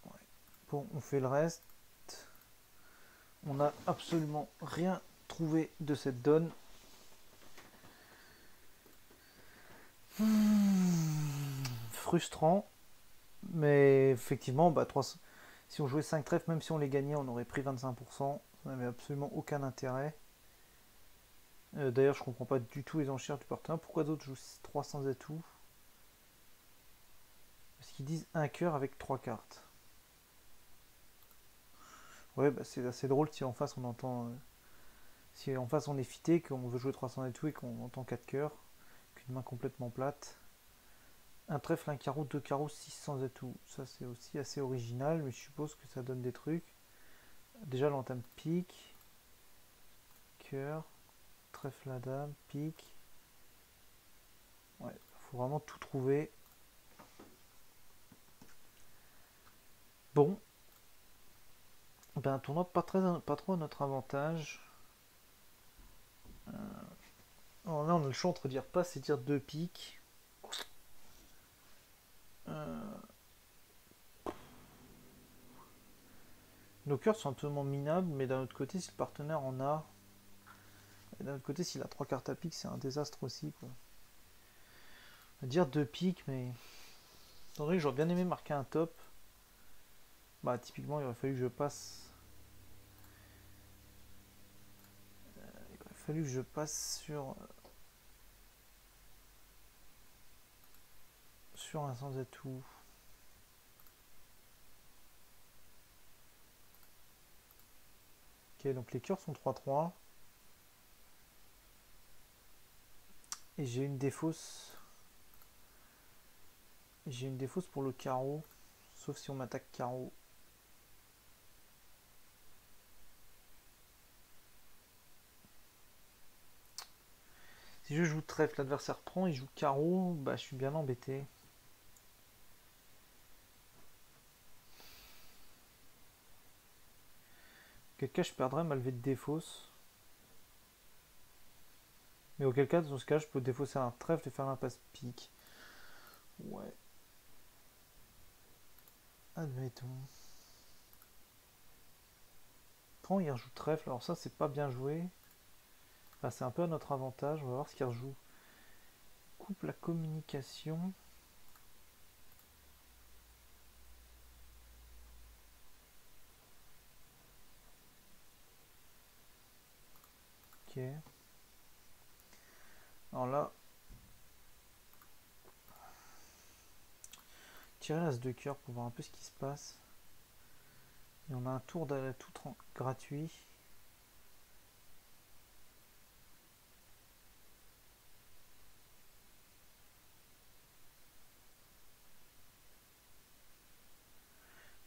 Ouais. Bon, on fait le reste. On n'a absolument rien trouvé de cette donne. Frustrant. Mais effectivement, bah, si on jouait 5 trèfles, même si on les gagnait, on aurait pris 25%. Ça n'avait absolument aucun intérêt. D'ailleurs, je comprends pas du tout les enchères du partenaire. Pourquoi d'autres jouent 300 atouts? Parce qu'ils disent un cœur avec 3 cartes. Ouais, bah c'est assez drôle si en face on entend. Si en face on est fité, qu'on veut jouer 300 atouts et qu'on entend 4 cœurs, qu'une main complètement plate. Un trèfle, un carreau, deux carreaux, 600 atouts. Ça c'est aussi assez original, mais je suppose que ça donne des trucs. Déjà l'entame pique, cœur, trèfle à dame, pique. Ouais, faut vraiment tout trouver. Bon, ben un tournoi pas trop à notre avantage. Alors là on a le choix entre dire passe et dire deux piques. Nos cœurs sont absolument minables, mais d'un autre côté, si le partenaire en a, et d'un autre côté, s'il a trois cartes à pique, c'est un désastre aussi, quoi. On va dire deux piques, mais en vrai, j'aurais bien aimé marquer un top. Bah, typiquement, il aurait fallu que je passe. Il aurait fallu que je passe sur un sans atout. Ok, donc les cœurs sont 3-3. Et j'ai une défausse. J'ai une défausse pour le carreau. Sauf si on m'attaque carreau. Si je joue trèfle, l'adversaire prend, il joue carreau, bah je suis bien embêté. Quel cas je perdrais ma levée de défausse. Mais auquel cas, dans ce cas, je peux défausser un trèfle et faire l'impasse pique. Ouais. Admettons. Quand il rejoue trèfle, alors ça c'est pas bien joué. Enfin, c'est un peu à notre avantage, on va voir ce qu'il rejoue. Coupe la communication. Ok. Alors là, tirer l'as de cœur pour voir un peu ce qui se passe. Et on a un tour tout gratuit.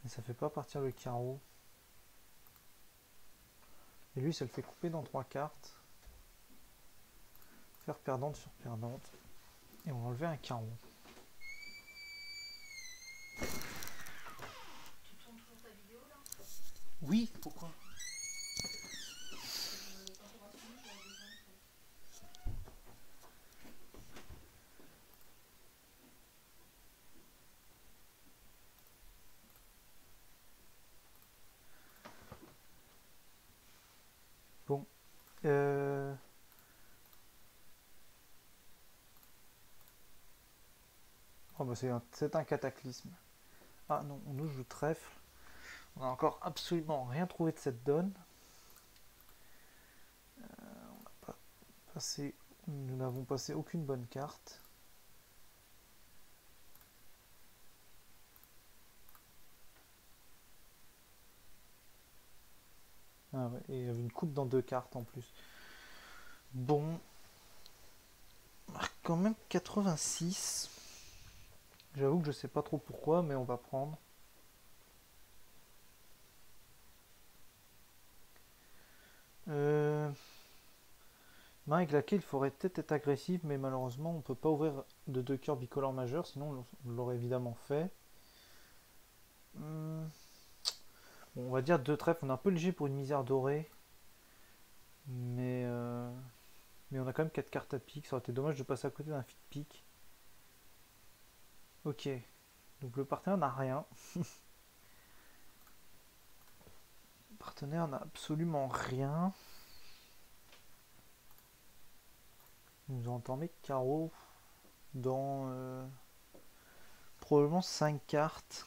Mais ça fait pas partir le carreau. Et lui, ça le fait couper dans 3 cartes. Faire perdante sur perdante. Et on va enlever un carreau. Tu tournes toujours ta vidéo là? Oui, pourquoi? Quand on va finir, j'aurai besoin de toi. Bon. Oh bah c'est un cataclysme. Ah non, on nous joue trèfle. On n'a encore absolument rien trouvé de cette donne. Passé, nous n'avons passé aucune bonne carte. Ah ouais, et il y avait une coupe dans 2 cartes en plus. Bon. On marque quand même 86. J'avoue que je sais pas trop pourquoi, mais on va prendre. Main avec laquelle il faudrait peut-être être agressif, mais malheureusement on peut pas ouvrir de 2 cœurs bicolores majeurs, sinon on l'aurait évidemment fait. Bon, on va dire 2 trèfles, on est un peu léger pour une misère dorée. Mais, mais on a quand même 4 cartes à pique, ça aurait été dommage de passer à côté d'un fit pique. Ok, donc le partenaire n'a rien. Le partenaire n'a absolument rien. Ils nous ont entamé carreau dans probablement 5 cartes.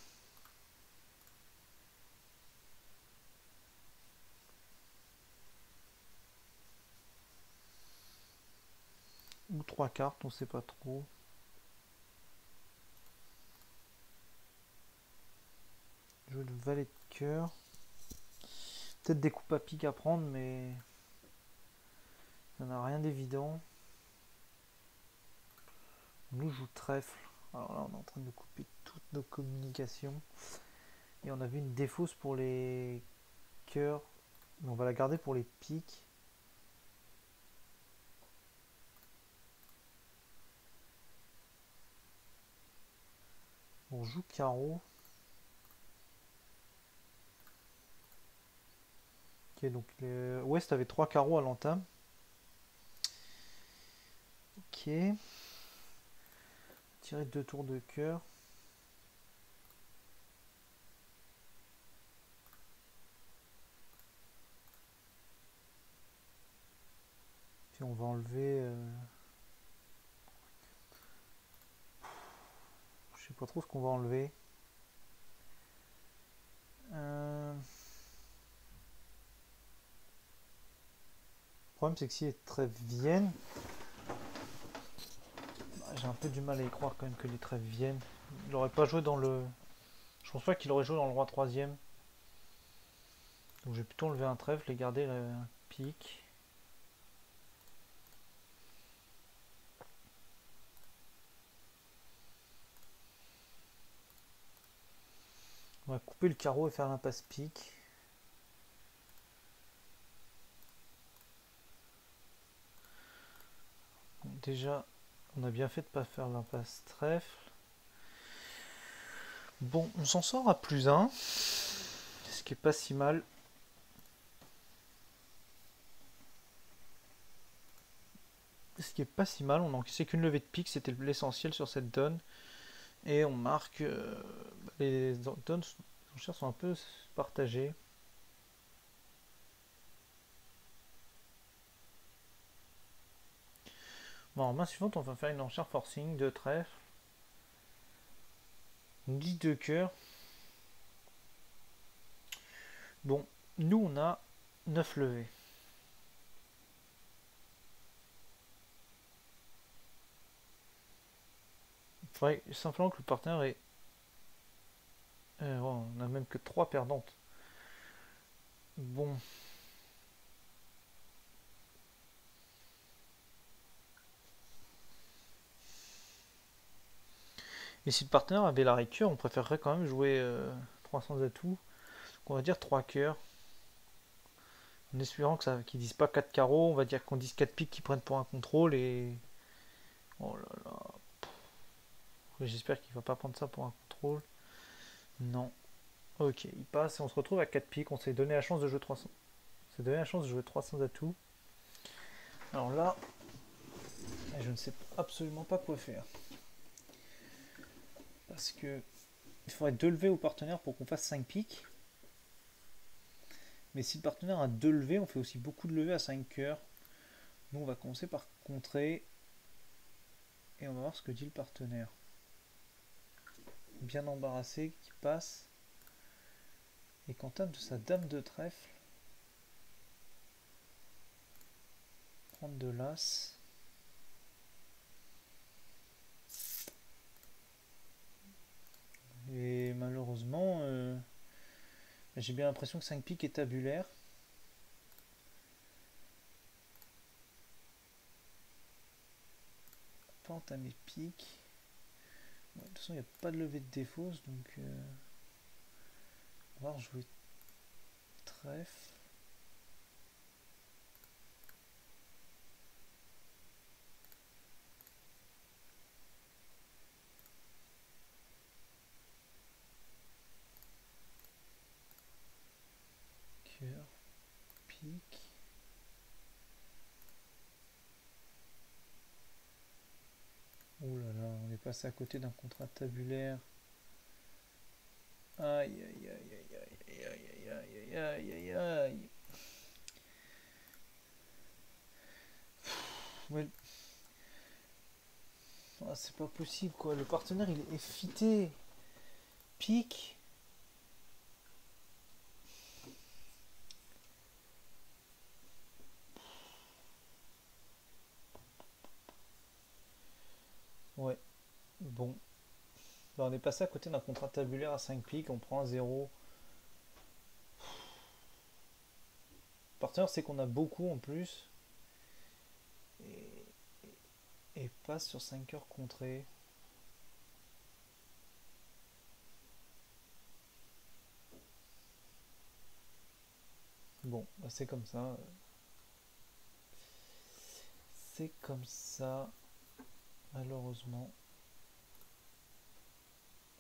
Ou 3 cartes, on sait pas trop. Jeu de valet de cœur. Peut-être des coupes à pique à prendre, mais ça n'a rien d'évident. On nous joue trèfle. Alors là, on est en train de couper toutes nos communications. Et on avait une défausse pour les cœurs. Mais on va la garder pour les piques. On joue carreau. Ok, donc Ouest avait 3 carreaux à l'entame. Ok. Tirer 2 tours de cœur. Puis on va enlever. Je sais pas trop ce qu'on va enlever. Le problème c'est que si les trèfles viennent, j'ai un peu du mal à y croire quand même que les trèfles viennent. Il aurait pas joué dans le. Je pense pas qu'il aurait joué dans le roi troisième. Donc je vais plutôt enlever un trèfle et garder le pique. On va couper le carreau et faire l'impasse pique. Bon, déjà, on a bien fait de pas faire l'impasse trèfle. Bon, on s'en sort à +1. Ce qui est pas si mal. Ce qui est pas si mal, on encaissait qu'une levée de pique, c'était l'essentiel sur cette donne. Et on marque. Les donnes enchères sont un peu partagées. Bon, en main suivante, on va faire une enchère forcing de trèfle. Une 10 de cœur. Bon, nous on a 9 levées. Il faudrait simplement que le partenaire ait... bon, on a même que 3 perdantes. Bon. Et si le partenaire avait la cœur, on préférerait quand même jouer 300 atouts. Donc on va dire 3 cœurs. En espérant que ça, qu'ils disent pas 4 carreaux, on va dire qu'on dise 4 piques qui prennent pour un contrôle et... Oh là là. J'espère qu'il va pas prendre ça pour un contrôle. Non. Ok, il passe et on se retrouve à 4 piques. On s'est donné la chance de jouer 300. On s'est donné la chance de jouer 300 atouts. Alors là, je ne sais absolument pas quoi faire. Parce que il faudrait 2 levées au partenaire pour qu'on fasse 5 piques. Mais si le partenaire a 2 levées, on fait aussi beaucoup de levées à 5 cœurs. Nous, on va commencer par contrer. Et on va voir ce que dit le partenaire. Bien embarrassé, qui passe. Et qu'on tape de sa dame de trèfle. Prendre de l'as. Et malheureusement, j'ai bien l'impression que 5 piques est tabulaire. Pas entamer pique. Ouais, de toute façon, il n'y a pas de levée de défausse, donc on va rejouer trèfle. Cœur, pique. Oh là là, on est passé à côté d'un contrat tabulaire. Aïe aïe aïe aïe aïe aïe aïe aïe aïe aïe. Ouais. Ah, c'est pas possible quoi, le partenaire il est fité. Pique. Ouais, bon. Bah, on est passé à côté d'un contrat tabulaire à 5 piques, on prend un 0. Le partenaire c'est qu'on a beaucoup en plus. Et, et passe sur 5 heures contrées. Bon, bah c'est comme ça. C'est comme ça, malheureusement.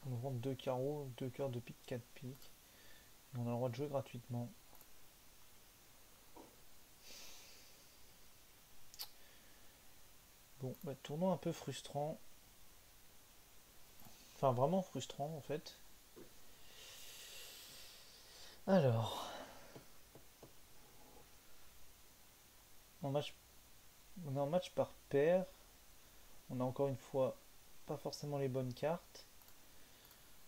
On nous vend 2 carreaux, 2 cœurs de pique, 4 piques. On a le droit de jouer gratuitement. Bon, bah, tournoi un peu frustrant. Enfin, vraiment frustrant en fait. Alors, en match, on est en match par paire. On a encore une fois pas forcément les bonnes cartes.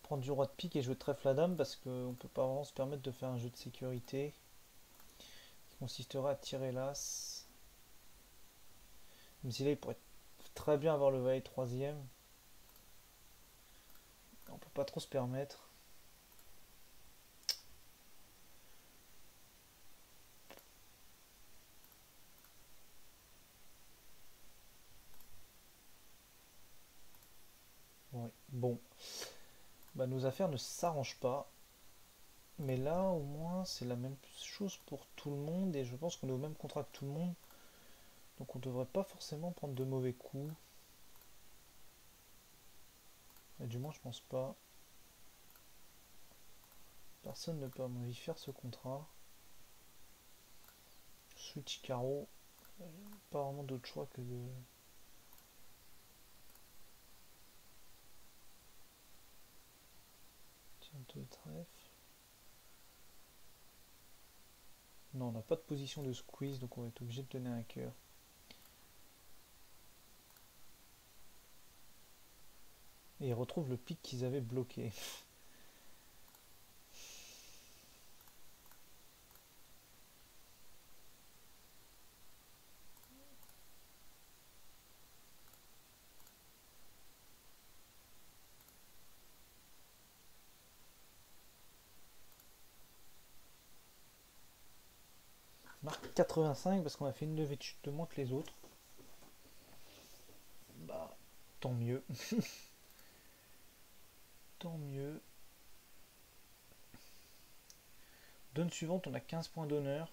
Prendre du roi de pique et jouer de trèfle à dame parce qu'on peut pas vraiment se permettre de faire un jeu de sécurité qui consisterait à tirer l'as. Même si là il pourrait très bien avoir le valet troisième. On peut pas trop se permettre. Ouais. Bon, bah, nos affaires ne s'arrangent pas. Mais là, au moins, c'est la même chose pour tout le monde et je pense qu'on est au même contrat que tout le monde. Donc on devrait pas forcément prendre de mauvais coups. Et du moins, je pense pas. Personne ne peut à mon avis faire ce contrat. Switch carreau. Pas vraiment d'autre choix que de... Tiens, deux trèfles. Non, on n'a pas de position de squeeze, donc on va être obligé de donner un cœur. Et ils retrouvent le pic qu'ils avaient bloqué. On marque 85 parce qu'on a fait une levée de chute de moins que les autres. Bah, tant mieux. Tant mieux. Donne suivante, on a 15 points d'honneur.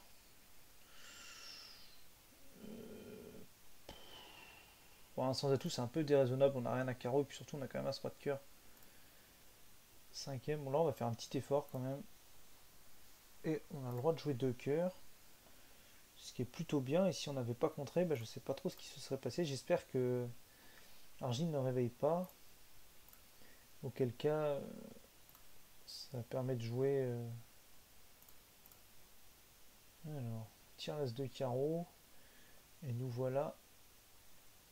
Pour un sans atout, c'est un peu déraisonnable. On n'a rien à carreau et puis surtout, on a quand même un 3 de cœur. Cinquième, bon là, on va faire un petit effort quand même. Et on a le droit de jouer 2 cœurs. Ce qui est plutôt bien. Et si on n'avait pas contré, bah, je sais pas trop ce qui se serait passé. J'espère que Argile ne réveille pas. Auquel cas, ça permet de jouer. Alors, tire l'as de carreau. Et nous voilà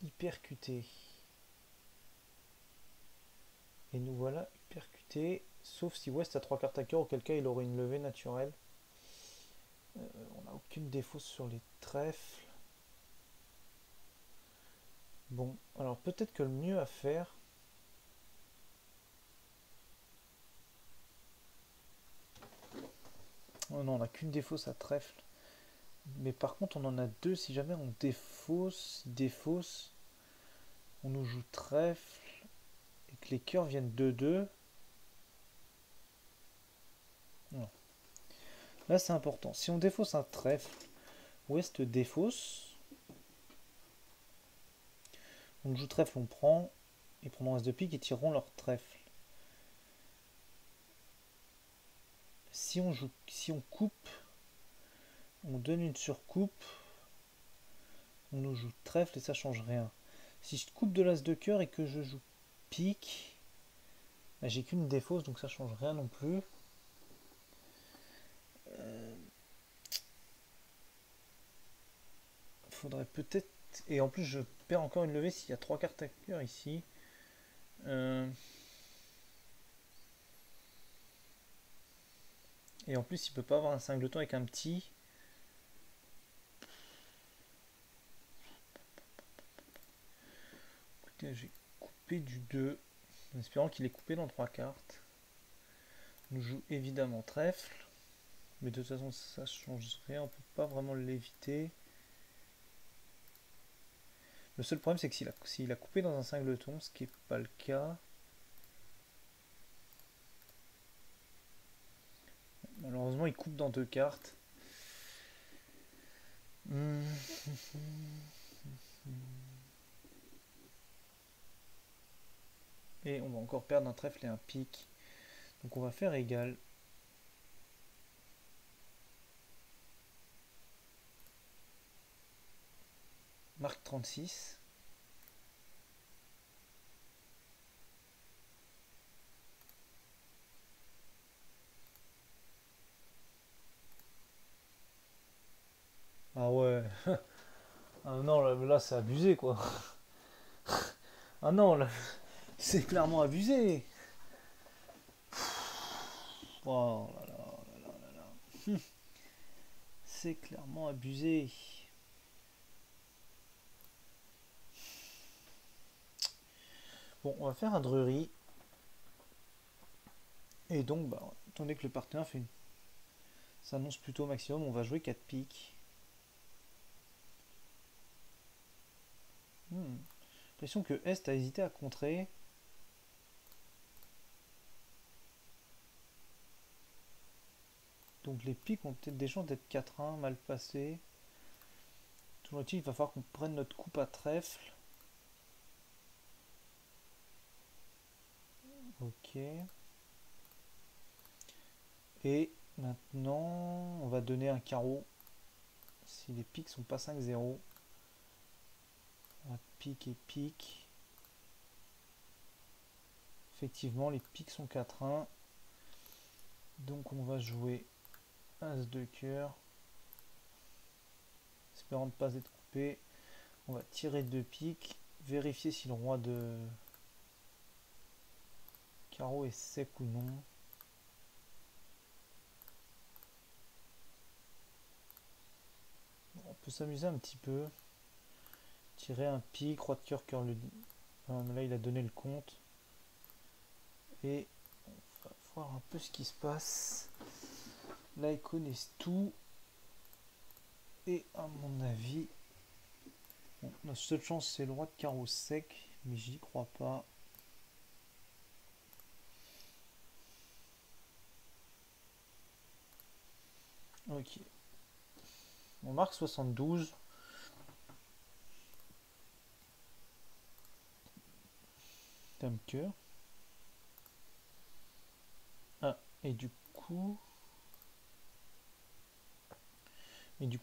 hypercutés. Et nous voilà hypercutés. Sauf si West a 3 cartes à cœur, auquel cas il aurait une levée naturelle. On n'a aucune défausse sur les trèfles. Bon, alors peut-être que le mieux à faire. Oh non, on n'a qu'une défausse à trèfle. Mais par contre, on en a deux. Si jamais on défausse, on nous joue trèfle et que les cœurs viennent 2-2. Non. Là, c'est important. Si on défausse un trèfle, West défausse. On joue trèfle, on prend. Ils prendront as de pique et tireront leur trèfle. Si on coupe, on donne une surcoupe. On nous joue trèfle et ça change rien. Si je coupe de l'as de cœur et que je joue pique, bah, j'ai qu'une défausse donc ça change rien non plus. Faudrait peut-être. Et en plus, je perds encore une levée s'il y a 3 cartes à cœur ici. Et en plus, il peut pas avoir un singleton avec un petit. Écoutez, j'ai coupé du 2. En espérant qu'il est coupé dans 3 cartes. On nous joue évidemment trèfle. Mais de toute façon, ça change rien. On peut pas vraiment l'éviter. Le seul problème, c'est que s'il a coupé dans un singleton, ce qui n'est pas le cas. Malheureusement, il coupe dans 2 cartes. Et on va encore perdre un trèfle et un pique. Donc on va faire égal. Marque 36. Ah ouais. Ah non, là c'est abusé quoi. Ah non, là c'est clairement abusé. Oh là là là là là. C'est clairement abusé. Bon, on va faire un drury. Et donc, bah, étant donné que le partenaire s'annonce plutôt au maximum, on va jouer 4 piques. J'ai l'impression que Est a hésité à contrer. Donc les piques ont peut-être des chances d'être 4-1, mal passés. Toujours est-il, il va falloir qu'on prenne notre coupe à trèfle. Ok. Et maintenant, on va donner un carreau. Si les piques sont pas 5-0. On va pique et pique. Effectivement, les piques sont 4-1. Donc on va jouer As de cœur. Espérant ne pas être coupé. On va tirer 2 piques. Vérifier si le roi de carreau est sec ou non. On peut s'amuser un petit peu. Tirer un pic, roi de cœur, cœur le... là il a donné le compte. Et on va voir un peu ce qui se passe. Là ils connaissent tout. Et à mon avis, bon, la seule chance c'est le roi de carreau sec, mais j'y crois pas. Ok. On marque 72. Dame cœur. Ah, et du coup...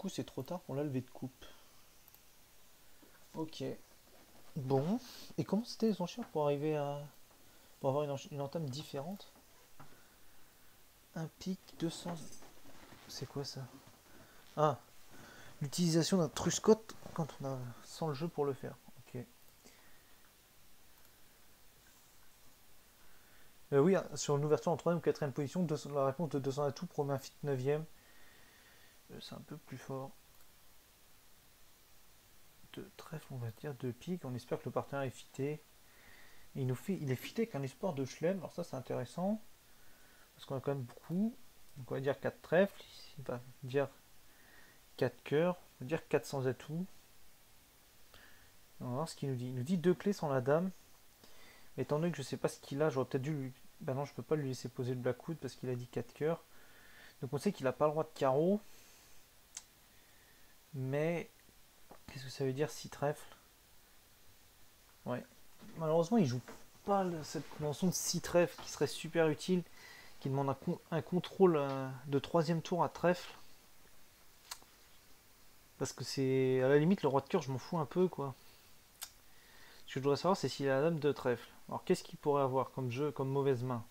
c'est trop tard pour la levée de coupe. Ok. Bon. Et comment c'était les enchères pour arriver à... pour avoir une entame différente? Un pic 200... C'est quoi ça? Ah, l'utilisation d'un truscote quand on a sans le jeu pour le faire. Ok. Oui, sur une ouverture en 3ème ou 4ème position, la réponse de 200 atouts promet un fit 9ème. C'est un peu plus fort. De trèfle, on va dire, de pique. On espère que le partenaire est fité. Il est fité avec un espoir de chelem. Alors ça, c'est intéressant. Parce qu'on a quand même beaucoup. Donc on va dire 4 trèfles. Il va dire 4 cœurs. On va dire 400 atouts. On va voir ce qu'il nous dit. Il nous dit 2 clés sans la dame. Mais étant donné que je sais pas ce qu'il a, j'aurais peut-être dû lui... Bah non, je peux pas lui laisser poser le blackwood parce qu'il a dit 4 cœurs. Donc on sait qu'il a pas le roi de carreau. Mais qu'est-ce que ça veut dire 6 trèfles? Ouais. Malheureusement, il joue pas cette convention de 6 trèfles qui serait super utile, qui demande un contrôle de 3ème tour à trèfle. Parce que c'est à la limite le roi de cœur, je m'en fous un peu quoi. Ce que je voudrais savoir, c'est s'il a la dame de trèfle. Alors qu'est-ce qu'il pourrait avoir comme jeu, comme mauvaise main?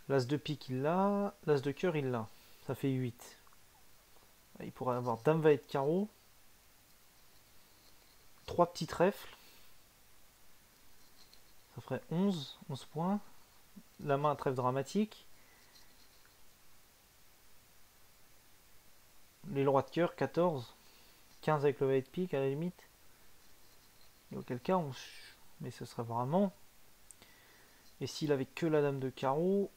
L'as de pique il l'a, l'as de cœur il l'a. Ça fait 8. Il pourrait avoir dame valet de carreau, 3 petits trèfles. Ça ferait 11 points. La main à trèfle dramatique. Les rois de cœur, 14. 15 avec le valet de pique à la limite. Et auquel cas, mais ce serait vraiment... Et s'il avait que la dame de carreau...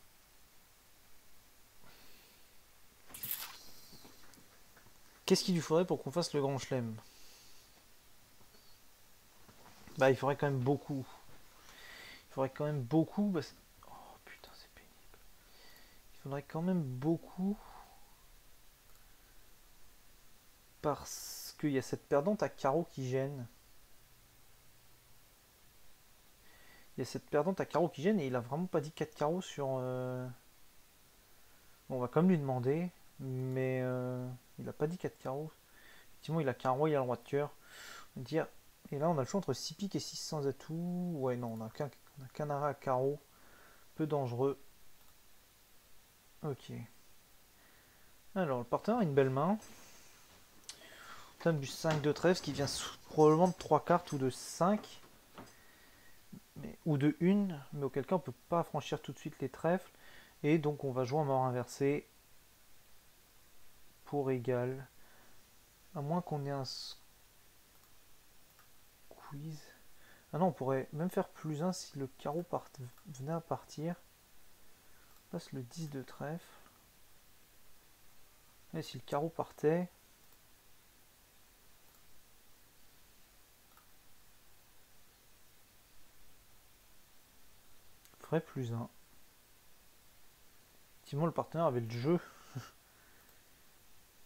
Qu'est-ce qu'il lui faudrait pour qu'on fasse le grand chelem? Bah, il faudrait quand même beaucoup. Il faudrait quand même beaucoup... Parce... Oh putain, c'est pénible. Il faudrait quand même beaucoup... Parce qu'il y a cette perdante à carreau qui gêne. Il y a cette perdante à carreau qui gêne et il a vraiment pas dit 4 carreaux sur... Bon, on va quand même lui demander, mais il a pas dit 4 carreaux. Effectivement, il a qu'un roi, il a le roi de cœur. Dire... Et là, on a le choix entre 6 piques et 600 atouts. Ouais, non, on a qu'un arrêt à carreau. Peu dangereux. Ok. Alors, le partenaire a une belle main. Dame du 5 de trèfle qui vient probablement de 3 cartes ou de 5. Ou de 1, mais auquel cas on peut pas franchir tout de suite les trèfles. Et donc on va jouer en mort inversée pour égal. À moins qu'on ait un squeeze. Ah non, on pourrait même faire plus 1 si le carreau venait à partir. On passe le 10 de trèfle. Et si le carreau partait... ferait plus 1. Effectivement, le partenaire avait le jeu.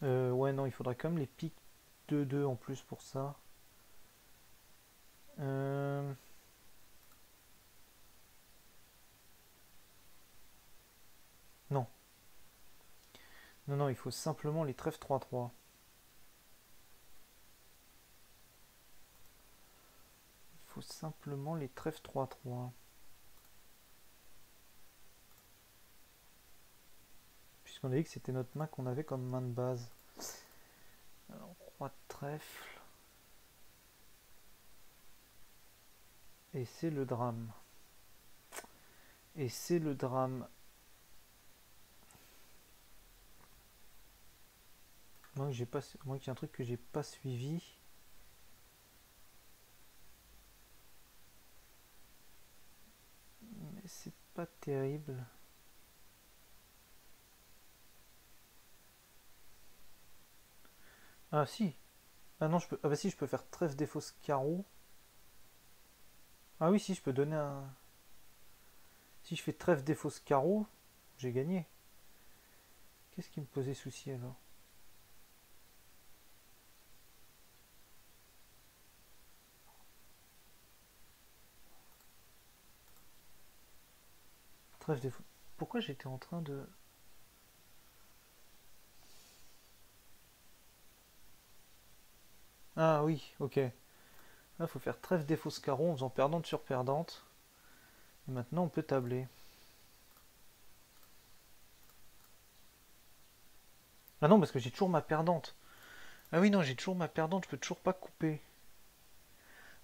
Ouais, non, il faudrait quand même les piques 2-2 en plus pour ça. Non. Non, non, il faut simplement les trèfles 3-3. Il faut simplement les trèfles 3-3. Puisqu'on a dit que c'était notre main qu'on avait comme main de base. Alors, roi de trèfle. Et c'est le drame. Et c'est le drame. Moi, qu'il y a un truc que j'ai pas suivi. Mais c'est pas terrible. Ah si. Ah non, je peux. Ah bah si, je peux faire trèfle des fausses carreaux. Ah oui, si, je peux donner un. Si je fais trèfle des fausses carreaux, j'ai gagné. Qu'est-ce qui me posait souci alors? Trèfle des fausses. Pourquoi j'étais en train de. Ah oui, ok. Là, il faut faire trèfle des fausses carreaux en faisant perdante sur perdante. Et maintenant, on peut tabler. Ah non, parce que j'ai toujours ma perdante. Ah oui, non, j'ai toujours ma perdante, je peux toujours pas couper.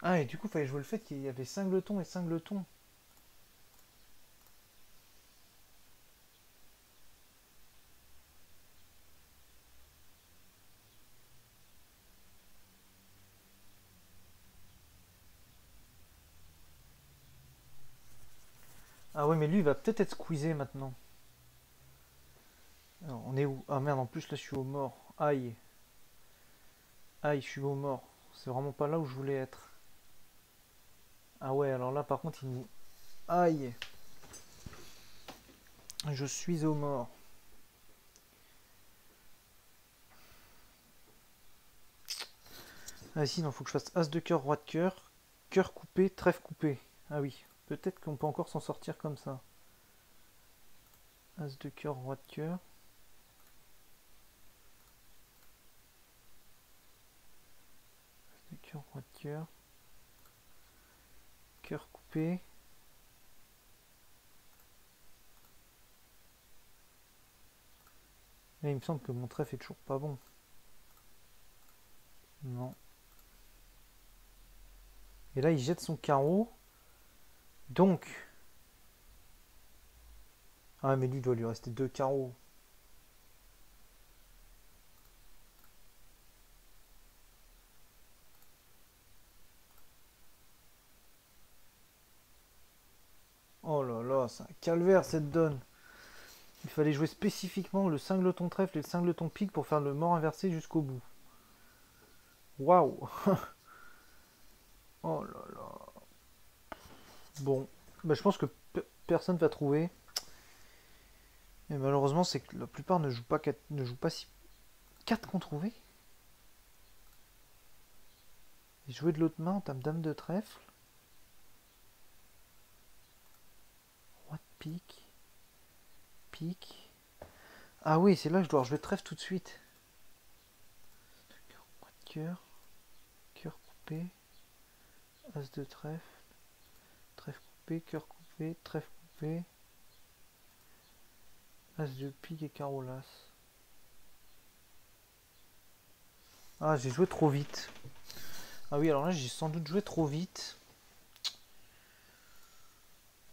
Ah, et du coup, il fallait jouer le fait qu'il y avait singleton et singleton. Ah ouais, mais lui, il va peut-être être squeezé maintenant. Alors, on est où? Ah merde, en plus, là, je suis au mort. Aïe. Aïe, je suis au mort. C'est vraiment pas là où je voulais être. Ah ouais, alors là, par contre, il nous... Aïe. Je suis au mort. Ah si, non, faut que je fasse as de cœur, roi de cœur, cœur coupé, trèfle coupé. Ah oui, peut-être qu'on peut encore s'en sortir comme ça. As de cœur, roi de cœur. As de cœur, roi de cœur. Cœur coupé. Là, il me semble que mon trèfle est toujours pas bon. Non. Et là, il jette son carreau. Donc... Ah, mais lui, il doit lui rester deux carreaux. Oh là là, c'est un calvaire cette donne. Il fallait jouer spécifiquement le singleton trèfle et le singleton pique pour faire le mort inversé jusqu'au bout. Waouh. Oh là là. Bon, bah, je pense que personne va trouver. Et malheureusement, c'est que la plupart ne jouent pas 4, ne jouent pas si 4 qu'on trouvait. Et jouer de l'autre main en table dame de trèfle. Roi de pique. Pique. Ah oui, c'est là que je dois jouer trèfle tout de suite. Roi de cœur. Cœur coupé. As de trèfle. Trèfle coupé. Cœur coupé. Trèfle coupé. As de pique et carreau l'as. Ah, j'ai joué trop vite. Ah oui, alors là, j'ai sans doute joué trop vite.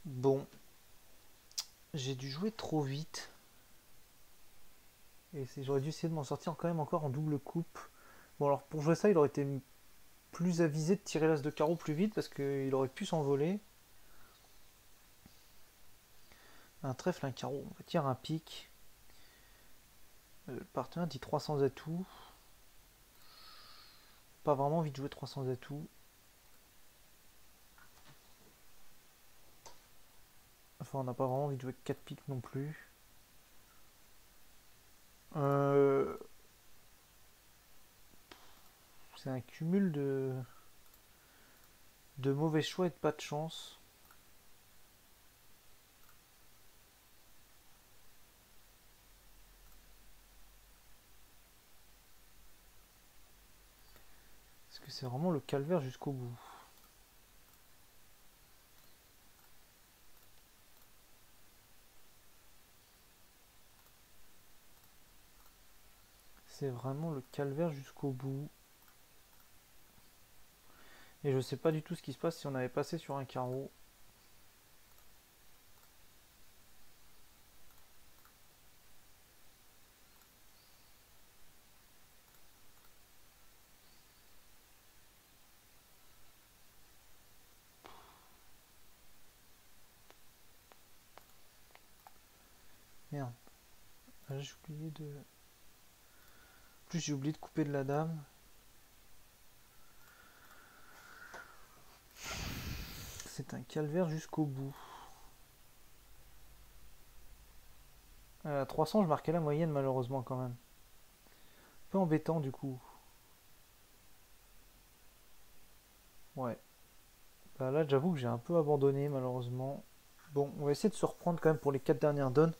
Bon, j'ai dû jouer trop vite. Et j'aurais dû essayer de m'en sortir quand même encore en double coupe. Bon, alors pour jouer ça, il aurait été plus avisé de tirer l'as de carreau plus vite parce qu'il aurait pu s'envoler. Un trèfle, un carreau, on va tirer un pic. Le partenaire dit 300 atouts. Pas vraiment envie de jouer 300 atouts. Enfin, on n'a pas vraiment envie de jouer 4 piques non plus. Euh, C'est un cumul de mauvais choix et de pas de chance. Parce que c'est vraiment le calvaire jusqu'au bout. C'est vraiment le calvaire jusqu'au bout. Et je sais pas du tout ce qui se passe si on avait passé sur un carreau. j'ai oublié de... En plus, j'ai oublié de couper de la dame. C'est un calvaire jusqu'au bout. À 300, je marquais la moyenne malheureusement quand même. Un peu embêtant du coup. Ouais. Bah là, j'avoue que j'ai un peu abandonné malheureusement. Bon, on va essayer de se reprendre quand même pour les 4 dernières donnes.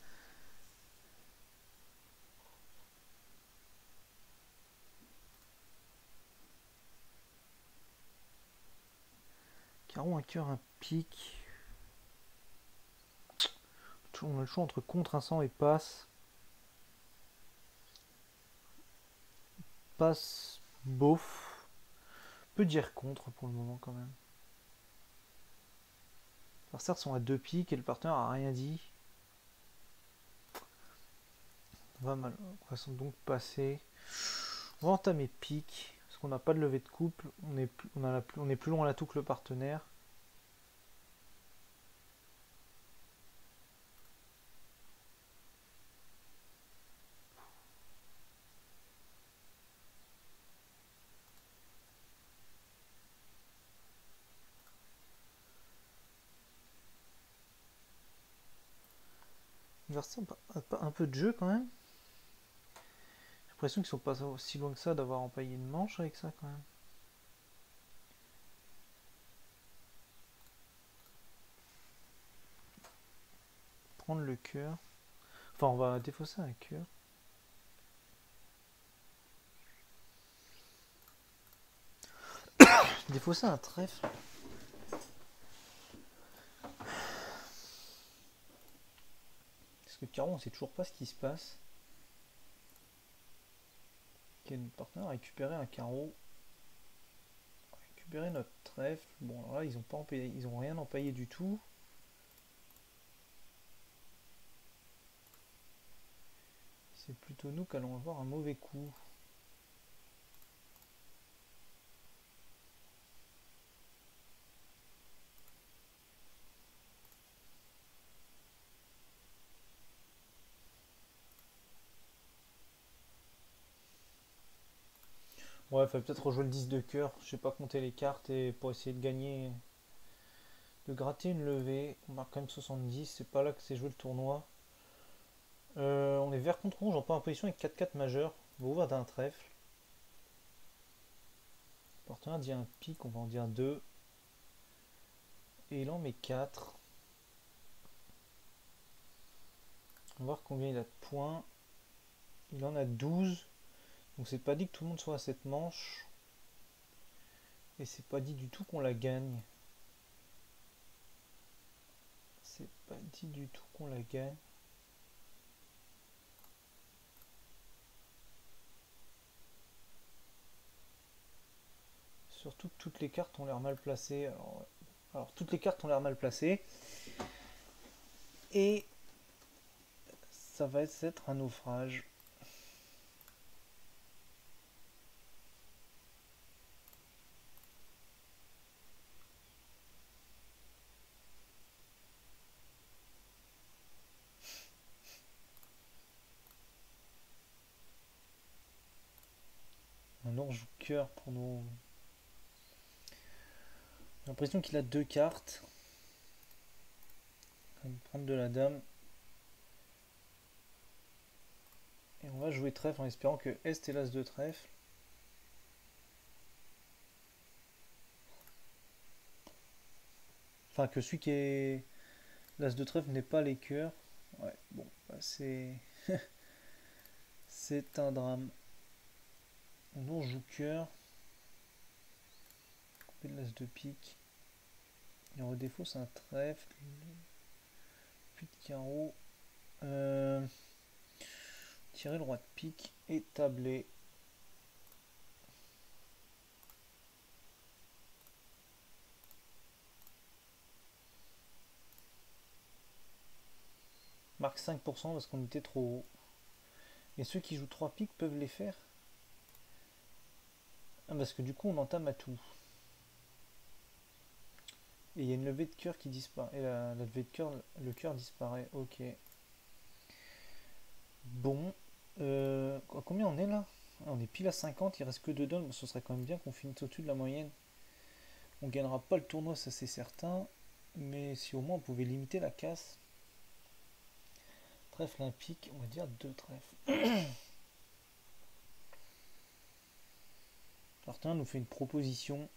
Carreau, un cœur, un pic. On a le choix entre contre un 100 et passe. Passe, bof. On peut dire contre pour le moment quand même. Les adversaires sont à 2 piques et le partenaire a rien dit. On va donc passer. On va entamer pique. Parce qu'on n'a pas de levée de couple. On est plus long à la toux que le partenaire. L'adversaire a pas un peu de jeu quand même. J'ai l'impression qu'ils sont pas aussi loin que ça d'avoir empaillé une manche avec ça quand même. Prendre le cœur. Enfin, on va défausser un cœur. Défausser un trèfle. Parce que carreau, on sait toujours pas ce qui se passe. Ok, notre partenaire a récupéré un carreau. Récupérer notre trèfle. Bon, alors là, ils ont pas empaillé, ils ont rien empaillé du tout. C'est plutôt nous qu'allons avoir un mauvais coup. Ouais, il fallait peut-être rejouer le 10 de cœur. Je sais pas compter les cartes et pour essayer de gagner, de gratter une levée. On marque quand même 70. C'est pas là que c'est joué le tournoi. On est vert contre rouge en pas en position avec 4-4 majeur. On va ouvrir d'un trèfle. Le partenaire dit un pic, on va en dire 2. Et il en met 4. On va voir combien il a de points. Il en a 12. Donc c'est pas dit que tout le monde soit à cette manche. Et c'est pas dit du tout qu'on la gagne. C'est pas dit du tout qu'on la gagne. Surtout que toutes les cartes ont l'air mal placées. Alors toutes les cartes ont l'air mal placées. Et ça va être un naufrage. Un orge cœur pour nos... J'ai l'impression qu'il a 2 cartes. On va prendre de la dame. Et on va jouer trèfle en espérant que Est est l'as de trèfle. Enfin, que celui qui est l'as de trèfle n'est pas les cœurs. Ouais, bon, bah c'est... c'est un drame. On joue cœur. Couper de l'as de pique. Et on redéfausse un trèfle. Puis de carreau. Tirer le roi de pique et tabler. Marque 5% parce qu'on était trop haut. Et ceux qui jouent 3 piques peuvent les faire. Ah, parce que du coup on entame à tout. Et il y a une levée de cœur qui disparaît. Et la levée de cœur, le cœur disparaît. Ok. Bon. Combien on est là? Ah, on est pile à 50, il reste que 2 dons. Bon, ce serait quand même bien qu'on finisse au-dessus de la moyenne. On gagnera pas le tournoi, ça c'est certain. Mais si au moins on pouvait limiter la casse. Trèfle olympique, on va dire 2 trèfles. Martin nous fait une proposition.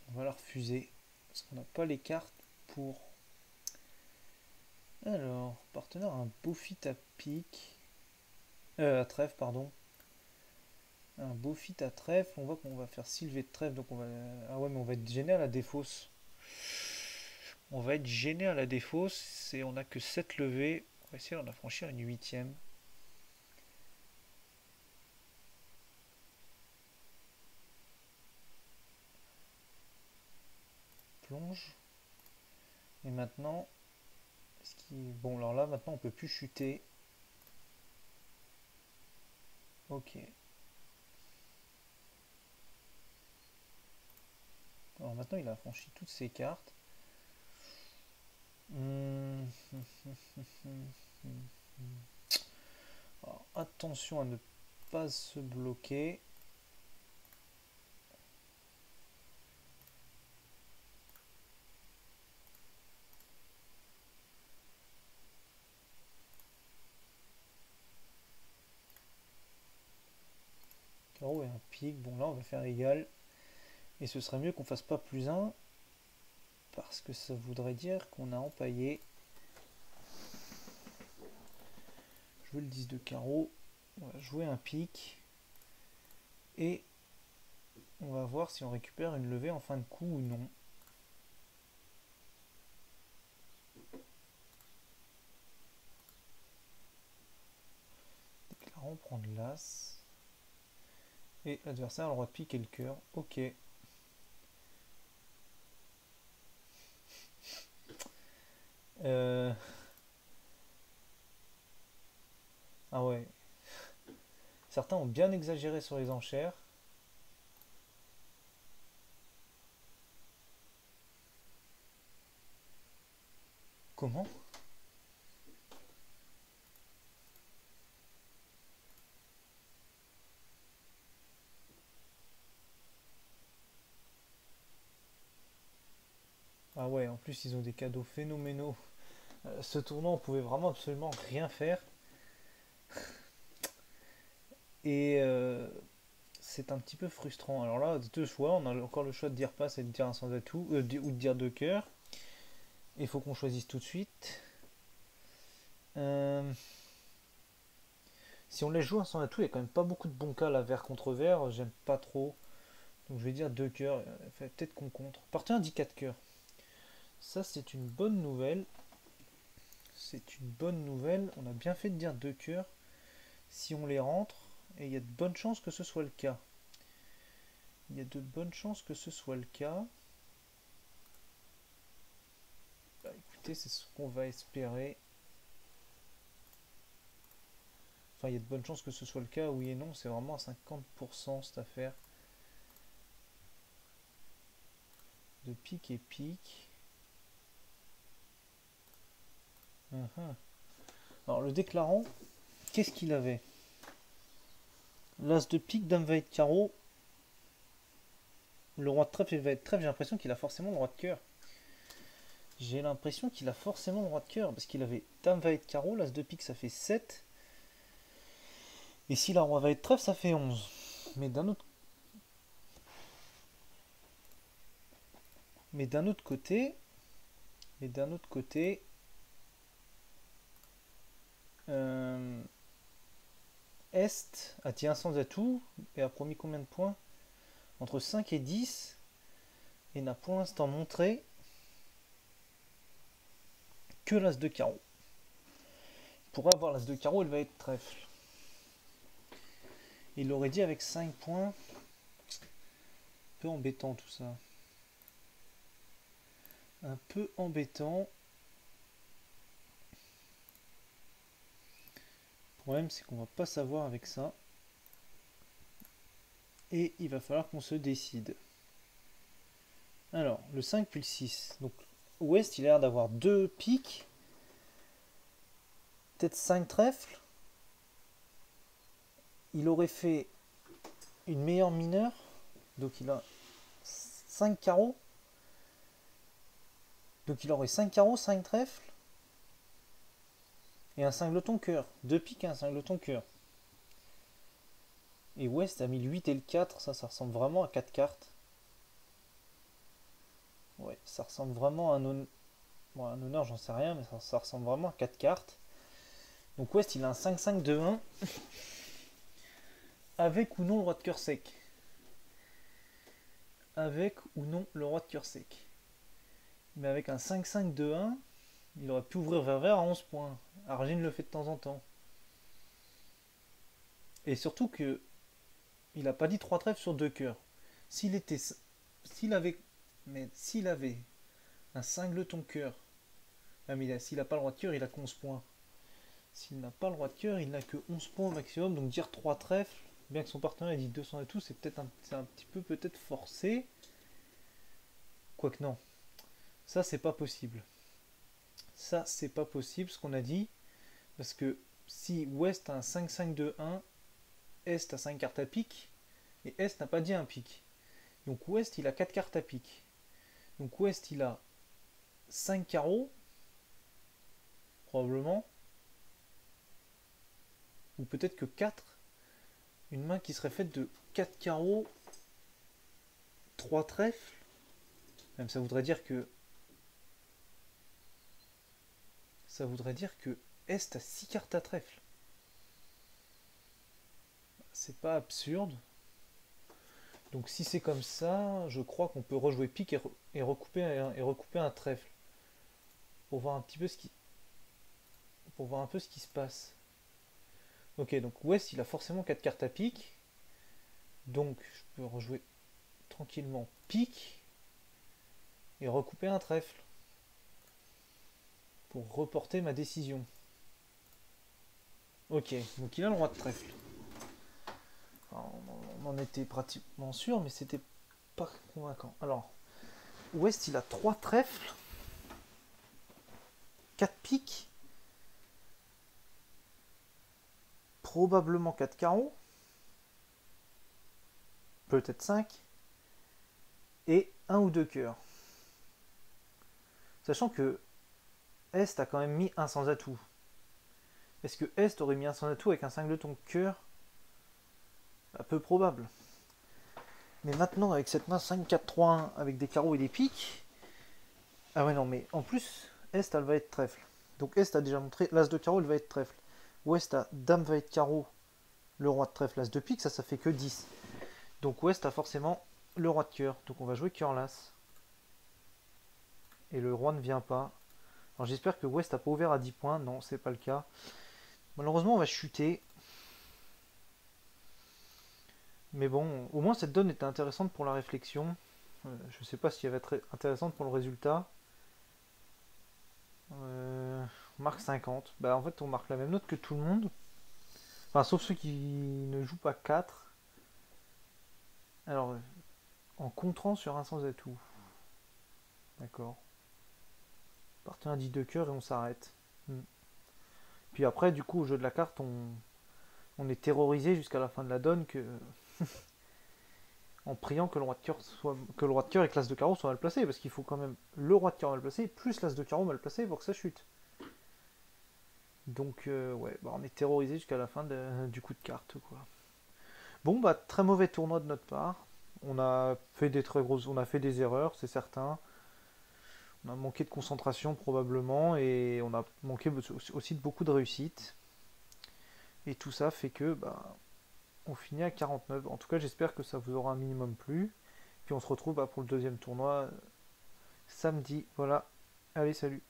On va la refuser. Parce qu'on n'a pas les cartes pour. Alors, partenaire a un beau fit à pique. À trèfle, pardon. Un beau fit à trèfle. On voit qu'on va faire sylvé de trèfle. Donc on va. Ah ouais, mais on va être gêné à la défausse. On va être gêné à la défausse. Et on n'a que 7 levées. On va essayer d'en affranchir une huitième. Plonge. Et maintenant. Bon, alors là, maintenant, on peut plus chuter. Ok. Alors maintenant, il a franchi toutes ses cartes. Alors, attention à ne pas se bloquer. Carreau et un pique. Bon, là, on va faire égal. Et ce serait mieux qu'on fasse pas plus 1. Parce que ça voudrait dire qu'on a empaillé. Jouer le 10 de carreau. On va jouer un pique. Et on va voir si on récupère une levée en fin de coup ou non. Déclarons prendre l'as. Et l'adversaire a le droit de piquer le cœur. Ok. Ah ouais. Certains ont bien exagéré sur les enchères. Comment? Ah ouais, en plus ils ont des cadeaux phénoménaux. Ce tournoi on pouvait vraiment absolument rien faire. Et c'est un petit peu frustrant. Alors là, deux choix. On a encore le choix de dire passe et de dire un sans atout, ou de dire deux cœurs. Il faut qu'on choisisse tout de suite. Si on laisse jouer un sans atout, il n'y a quand même pas beaucoup de bons cas là, vert contre vert. J'aime pas trop. Donc je vais dire deux cœurs. Peut-être qu'on contre. Partie dit 4 cœurs. Ça, c'est une bonne nouvelle. C'est une bonne nouvelle. On a bien fait de dire deux cœurs. Si on les rentre, et il y a de bonnes chances que ce soit le cas. Il y a de bonnes chances que ce soit le cas. Bah, écoutez, c'est ce qu'on va espérer. Enfin, il y a de bonnes chances que ce soit le cas, oui et non. C'est vraiment à 50% cette affaire. De pique et pique. Alors, le déclarant, qu'est-ce qu'il avait? L'as de pique, dame va être carreau. Le roi de trèfle va être trèfle. J'ai l'impression qu'il a forcément le roi de cœur. J'ai l'impression qu'il a forcément le roi de cœur. Parce qu'il avait dame va être carreau. L'as de pique, ça fait 7. Et si la roi va être trèfle, ça fait 11. Mais d'un autre côté, Est a tiré un sans atout et a promis combien de points? Entre 5 et 10 et n'a pour l'instant montré que l'as de carreau. Pour avoir l'as de carreau, elle va être trèfle. Il l'aurait dit avec 5 points. Un peu embêtant tout ça. Un peu embêtant. Le problème, c'est qu'on va pas savoir avec ça. Et il va falloir qu'on se décide. Alors, le 5 puis le 6. Donc, Ouest, il a l'air d'avoir deux piques. Peut-être 5 trèfles. il aurait fait une meilleure mineure. Donc il a 5 carreaux. Donc il aurait 5 carreaux, 5 trèfles. Et un cingleton cœur. 2 piques et un cingleton cœur. Et West a mis le 8 et le 4. Ça ressemble vraiment à 4 cartes. Ouais, ça ressemble vraiment à un honneur. Bon, un honneur, j'en sais rien, mais ça ressemble vraiment à 4 cartes. Donc West, il a un 5-5-2-1. Avec ou non le roi de cœur sec. Avec ou non le roi de cœur sec. Mais avec un 5-5-2-1, il aurait pu ouvrir vers à 11 points. Argine le fait de temps en temps. Et surtout que il n'a pas dit 3 trèfles sur 2 cœurs. S'il était. S'il avait. Mais s'il avait un cingleton cœur. Ah mais s'il n'a pas le roi de cœur, il a que 11 points. S'il n'a pas le roi de cœur, il n'a que 11 points au maximum. Donc dire 3 trèfles, bien que son partenaire ait dit 200 et tout, c'est peut-être un petit peu peut-être forcé. Quoique non. Ça c'est pas possible. Ça c'est pas possible ce qu'on a dit. Parce que si West a un 5-5-2-1, Est a 5 cartes à pique. Et Est n'a pas dit un pique. Donc West il a 4 cartes à pique. Donc West il a 5 carreaux. Probablement. Ou peut-être que 4. Une main qui serait faite de 4 carreaux, 3 trèfles. Même ça voudrait dire que. Ça voudrait dire que Est a 6 cartes à trèfle. C'est pas absurde. Donc si c'est comme ça, je crois qu'on peut rejouer pique et recouper un trèfle. Pour voir un petit peu ce qui. Pour voir un peu ce qui se passe. Ok, donc West il a forcément 4 cartes à pique. Donc je peux rejouer tranquillement pique et recouper un trèfle. Pour reporter ma décision. Ok, donc il a le roi de trèfle. Enfin, on en était pratiquement sûr, mais c'était pas convaincant. Alors, West il a 3 trèfles, 4 piques, probablement 4 carreaux, peut-être 5, et 1 ou 2 cœurs. Sachant que Est a quand même mis un sans atout. Est-ce que Est aurait mis un sans atout avec un cingleton cœur? Peu probable. Mais maintenant, avec cette main 5-4-3-1 avec des carreaux et des piques. Ah ouais, non, mais en plus, Est, elle va être trèfle. Donc Est a déjà montré, l'As de carreau, elle va être trèfle. Ouest a Dame va être carreau, le roi de trèfle, l'As de pique, ça fait que 10. Donc Ouest a forcément le roi de cœur. Donc on va jouer cœur l'As. Et le roi ne vient pas. Alors j'espère que Ouest n'a pas ouvert à 10 points. Non, c'est pas le cas. Malheureusement, on va chuter. Mais bon, au moins cette donne était intéressante pour la réflexion. Je sais pas si elle va être intéressante pour le résultat. On marque 50. Bah en fait on marque la même note que tout le monde. Enfin sauf ceux qui ne jouent pas 4. Alors en contrant sur un sans atout. D'accord. Partenaire dit 2 cœurs et on s'arrête. Puis après du coup au jeu de la carte on est terrorisé jusqu'à la fin de la donne que en priant que le roi de cœur soit que le roi de cœur et que l'as de carreau soient mal placés parce qu'il faut quand même le roi de cœur mal placé plus l'as de carreau mal placé pour que ça chute. Donc ouais, bah, on est terrorisé jusqu'à la fin du coup de carte quoi. Bon bah très mauvais tournoi de notre part. On a fait des très grosses, on a fait des erreurs, c'est certain. On a manqué de concentration probablement et on a manqué aussi de beaucoup de réussite. Et tout ça fait que bah on finit à 49. En tout cas j'espère que ça vous aura un minimum plu. Puis on se retrouve bah, pour le deuxième tournoi samedi. Voilà. Allez salut.